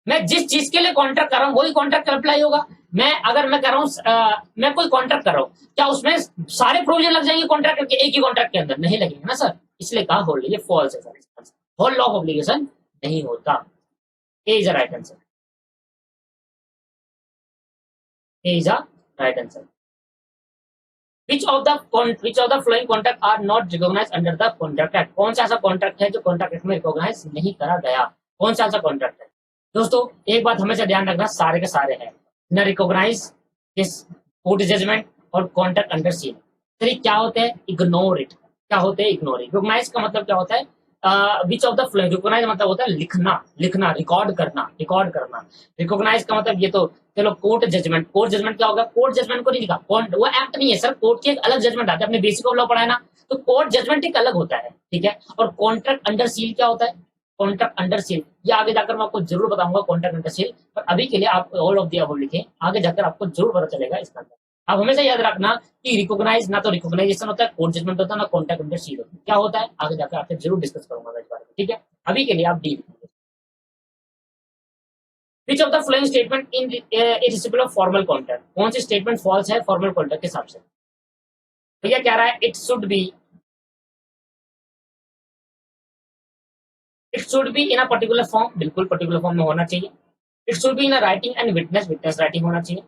मैं जिस चीज के लिए कॉन्ट्रैक्ट कर रहा हूँ वही कॉन्ट्रैक्ट अप्लाई होगा। मैं अगर मैं कर रहा हूँ मैं कोई कॉन्ट्रैक्ट कर रहा हूँ, क्या उसमें सारे प्रोविजन लग जाएंगे कॉन्ट्रैक्ट के, एक ही कॉन्ट्रैक्ट के अंदर नहीं लगेंगे ना सर, इसलिए कहा होल, ये फॉल्स है sir, whole law of obligation नहीं होता, A is a right answer, A is a right answer. Which of the following contract are not recognized under the contract act, कौन सा ऐसा कॉन्ट्रैक्ट है जो कॉन्ट्रैक्ट एक्ट में recognise नहीं करा गया, कौन सा ऐसा कॉन्ट्रैक्ट है दोस्तों। एक बात हमेशा ध्यान रखना, सारे के सारे हैं न रिकॉग्नाइज, किस कोर्ट जजमेंट और कॉन्ट्रैक्ट अंडर सील। फिर क्या होते हैं, इग्नोर इट, क्या होते हैं इग्नोर। रिकॉग्नाइज का मतलब क्या होता है, which of the following, recognise मतलब होता है लिखना, लिखना रिकॉर्ड करना, रिकॉर्ड करना। रिकॉग्नाइज का मतलब ये तो चलो कोर्ट जजमेंट, कोर्ट जजमेंट क्या होगा, कोर्ट जजमेंट को नहीं लिखा, वो एक्ट नहीं है सर, कोर्ट की एक अलग जजमेंट आती है, अपने बेसिक ऑफ लॉ पढ़ा है ना, तो कोर्ट जजमेंट एक अलग होता है, ठीक है। और कॉन्ट्रैक्ट अंडर सील क्या होता है, कॉन्ट्रैक्ट अंडर सील, ये आगे जाकर मैं आपको जरूर बताऊंगा कॉन्ट्रैक्ट अंडर सील, पर अभी के लिए आप ऑल ऑफ द अबव लिखें, आगे जाकर आपको जरूर पता चलेगा इसका अंदर। अब हमेशा याद रखना कि रिकॉग्नाइज ना तो रिकॉग्नाइजेशन होता है, कोड जजमेंट होता है, ना कॉन्टैक्ट अंडर सील होता है। क्या होता है आगे जाकर आपसे जरूर डिस्कस करूंगा इस बारे में, ठीक है। अभी के लिए आप डी लिखेंगे। Which of the following statement in इरिसिबल ऑफ फॉर्मल कॉन्ट्रैक्ट, कौन सी स्टेटमेंट फॉल्स है फॉर्मल कॉन्ट्रैक्ट के हिसाब से। भैया कह रहा है it should be in a particular form, बिल्कुल पर्टिकुलर फॉर्म में होना चाहिए। It should be in a writing and witness, witness writing होना चाहिए।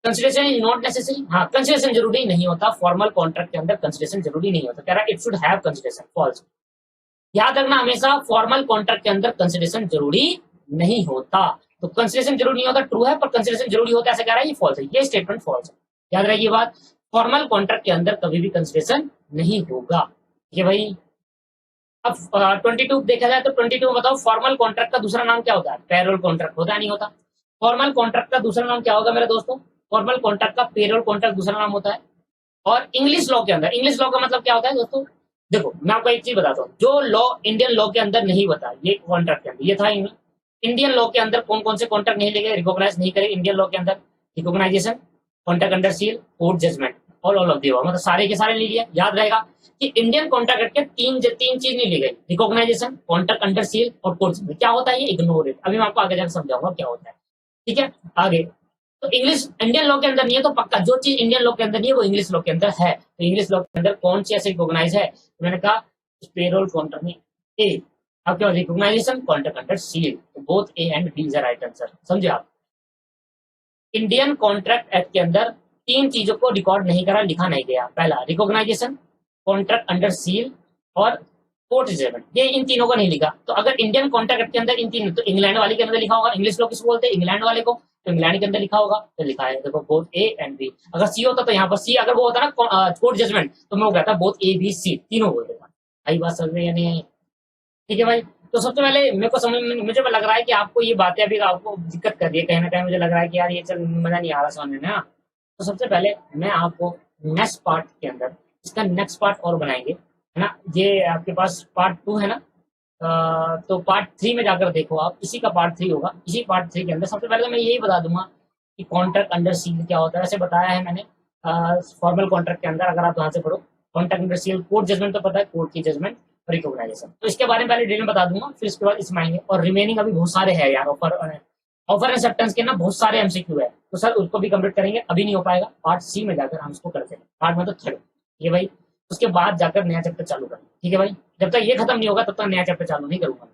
कंसिडरेशन इज नॉट नेसेसरी, हाँ कंसिडरेशन जरूरी नहीं होता, फॉर्मल कॉन्ट्रैक्ट के अंदर कंसिडरेशन जरूरी नहीं होता। कह रहा है it should have consideration, false. याद रखना हमेशा फॉर्मल कॉन्ट्रैक्ट के अंदर कंसिडरेशन जरूरी नहीं होता। तो कंसिडरेशन जरूरी नहीं होता ट्रू है, पर कंसिडरेशन जरूरी होता है ऐसा कह रहा है, ये फॉल्स है, ये स्टेटमेंट फॉल्स है। याद रखिए बात, फॉर्मल कॉन्ट्रैक्ट के अंदर कभी भी कंसिडरेशन नहीं होगा। ये भाई अब 22 देखा जाए तो 22 में बताओ फॉर्मल कॉन्ट्रैक्ट का दूसरा नाम क्या होता है, पेरोल कॉन्ट्रैक्ट होता है नहीं होता। फॉर्मल कॉन्ट्रैक्ट का दूसरा नाम क्या होगा मेरे दोस्तों, फॉर्मल कॉन्ट्रैक्ट का पेरोल कॉन्ट्रैक्ट दूसरा नाम होता है। और इंग्लिश लॉ के अंदर, इंग्लिश लॉ का मतलब क्या होता है दोस्तों, देखो मैं आपको एक चीज बताता हूँ, जो लॉ इंडियन लॉ के अंदर नहीं होता, ये कॉन्ट्रैक्ट के अंदर ये था। इंडियन लॉ के अंदर कौन कौन से कॉन्ट्रैक्ट नहीं लेंगे, रिकॉग्नाइज नहीं करे इंडियन लॉ के अंदर, recognisation, contract under seal, court judgment, all of the मतलब सारे के सारे ले लिए। याद रहेगा कि इंडियन कॉन्ट्रैक्ट के तीन चीज नहीं ली गई, रिकॉग्नाइजेशन, कॉन्ट्रैक्ट अंडर सील और कोर्ट जजमेंट। क्या होता है ये, इग्नोर इट, अभी मैं आपको आगे जाकर समझाऊंगा क्या होता है, ठीक है। आगे तो इंग्लिश इंडियन लॉ के अंदर नहीं है, तो पक्का जो चीज इंडियन लॉ के अंदर नहीं है वो इंग्लिश लॉ के अंदर है। तो इंग्लिश लॉ के अंदर कौन सी ऐसे रिकॉग्नाइज है, तो मैंने कहा पेरोल कॉन्ट्रैक्ट में ए, आपके पास रिकॉग्नाइजेशन, कॉन्ट्रैक्ट अंडर सील, तो both A and B is right answer, समझे आप। इंडियन कॉन्ट्रैक्ट एक्ट के अंदर तीन चीजों को रिकॉर्ड नहीं करा, लिखा नहीं गया। पहला रिकॉग्नाइजेशन, कॉन्ट्रैक्ट अंडर सील और कोर्ट जजमेंट, ये इन तीनों को नहीं लिखा। तो अगर इंडियन कॉन्ट्रैक्ट एक्ट के अंदर इन तीन, तो इंग्लैंड वाले के अंदर लिखा होगा, इंग्लिश लॉ किसको बोलते हैं, इंग्लैंड वाले को, तो इंग्लैंड के अंदर लिखा होगा, तो लिखा है देखो बोथ ए एंड बी। अगर सी होता तो यहाँ पर सी, अगर वो होता ना कोर्ट जजमेंट, तो मैं वो कहता बोथ ए बी सी, तीनों बोल देता। आई बात समझ में यानी, ठीक है भाई। तो सबसे पहले मेरे को समझ में, मुझे लग रहा है कि आपको ये बातें अभी आपको दिक्कत कर रही है कहीं ना कहीं, मुझे लग रहा है कि यार ये चल मजा नहीं आ रहा समझने में, हाँ। तो सबसे पहले मैं आपको नेक्स्ट पार्ट के अंदर इसका नेक्स्ट पार्ट और बनाएंगे, है ना। ये आपके पास पार्ट 2 है ना, तो पार्ट 3 में जाकर देखो आप, इसी का पार्ट 3 होगा। इसी पार्ट 3 के अंदर सबसे पहले तो मैं यही बता दूंगा कि कॉन्ट्रैक्ट अंडर सील क्या होता है। वैसे बताया है मैंने फॉर्मल कॉन्ट्रैक्ट के अंदर, अगर आप वहां से पढ़ो contract under seal, court judgment तो पता है, कोर्ट की जजमेंट, रिकॉग्नाइजेशन, तो इसके बारे में पहले डिटेल में बता दूंगा, फिर इसके बाद इसमें आएंगे। और रिमेनिंग अभी बहुत सारे हैं यार, ऑफर एक्सेप्टेंस के ना बहुत सारे एमसीक्यू है, तो सर उसको भी कंप्लीट करेंगे, अभी नहीं हो पाएगा, पार्ट सी में जाकर हम इसको करते हैं, पार्ट में तो थर्ड, ठीक है भाई। उसके बाद जाकर नया चैप्टर चालू करेंगे, ठीक है भाई। जब तक ये खत्म नहीं होगा तब तक नया चैप्टर चालू नहीं करूंगा,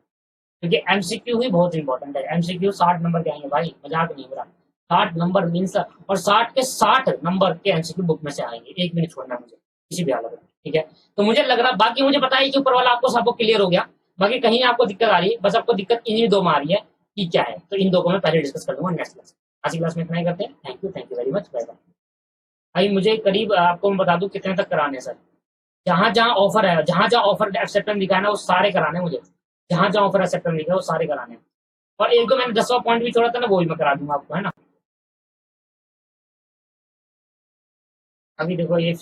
क्योंकि एमसीक्यू ही बहुत इंपॉर्टेंट है। एमसीक्यू 60 नंबर के आएंगे भाई, मजाक नहीं हो रहा, 60 नंबर मीन्स, और 60 के 60 नंबर के एमसीक्यू बुक में से आएंगे, एक भी नहीं छोड़ना मुझे किसी भी हालत में, ठीक है। तो मुझे लग रहा, बाकी मुझे पता है कि ऊपर वाला आपको सबको क्लियर हो गया, बाकी कहीं आपको दिक्कत आ रही है, बस आपको दिक्कत इन्हीं दो में आ रही है कि क्या है, तो इन दो को मैं पहले डिस्कस कर लूंगा नेक्स्ट क्लास। आज की क्लास में इतना ही करते हैं, thank you very much, bye bye. भाई मुझे करीब आपको मैं बता दूं कितने तक कराने हैं सर, जहां जहां ऑफर है, जहां जहां ऑफर एक्सेप्टेंस दिखा है ना, वो सारे कराने हैं मुझे, जहां जहां ऑफर एक्सेप्टेंस दिखा है वो सारे कराने हैं। और एक दो मैंने 10वां पॉइंट भी छोड़ा था ना, वो भी मैं करा दूंगा आपको, है ना। अभी देखो ये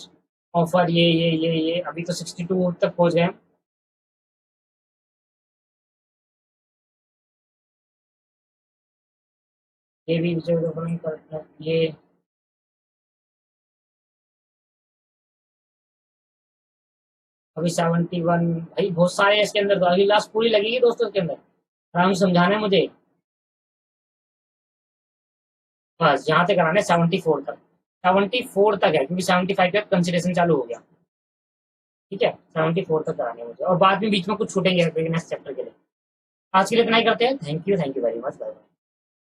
ऑफर, ये अभी तो 62 तक पहुंच गए हैं। ये भी ये अभी 71, भाई बहुत सारे हैं इसके अंदर, तो अगली क्लास पूरी लगेगी दोस्तों इसके अंदर, आराम से समझाना है मुझे। बस यहाँ से कराना है 74 तक, 74 तक है, क्योंकि 75 का कंसिडरेशन चालू हो गया, ठीक है। 74 तक कराने हैं मुझे, और बाद में बीच में कुछ छूटेंगे नेक्स्ट चैप्टर के लिए। आज के लिए इतना ही करते हैं, thank you very much, bye.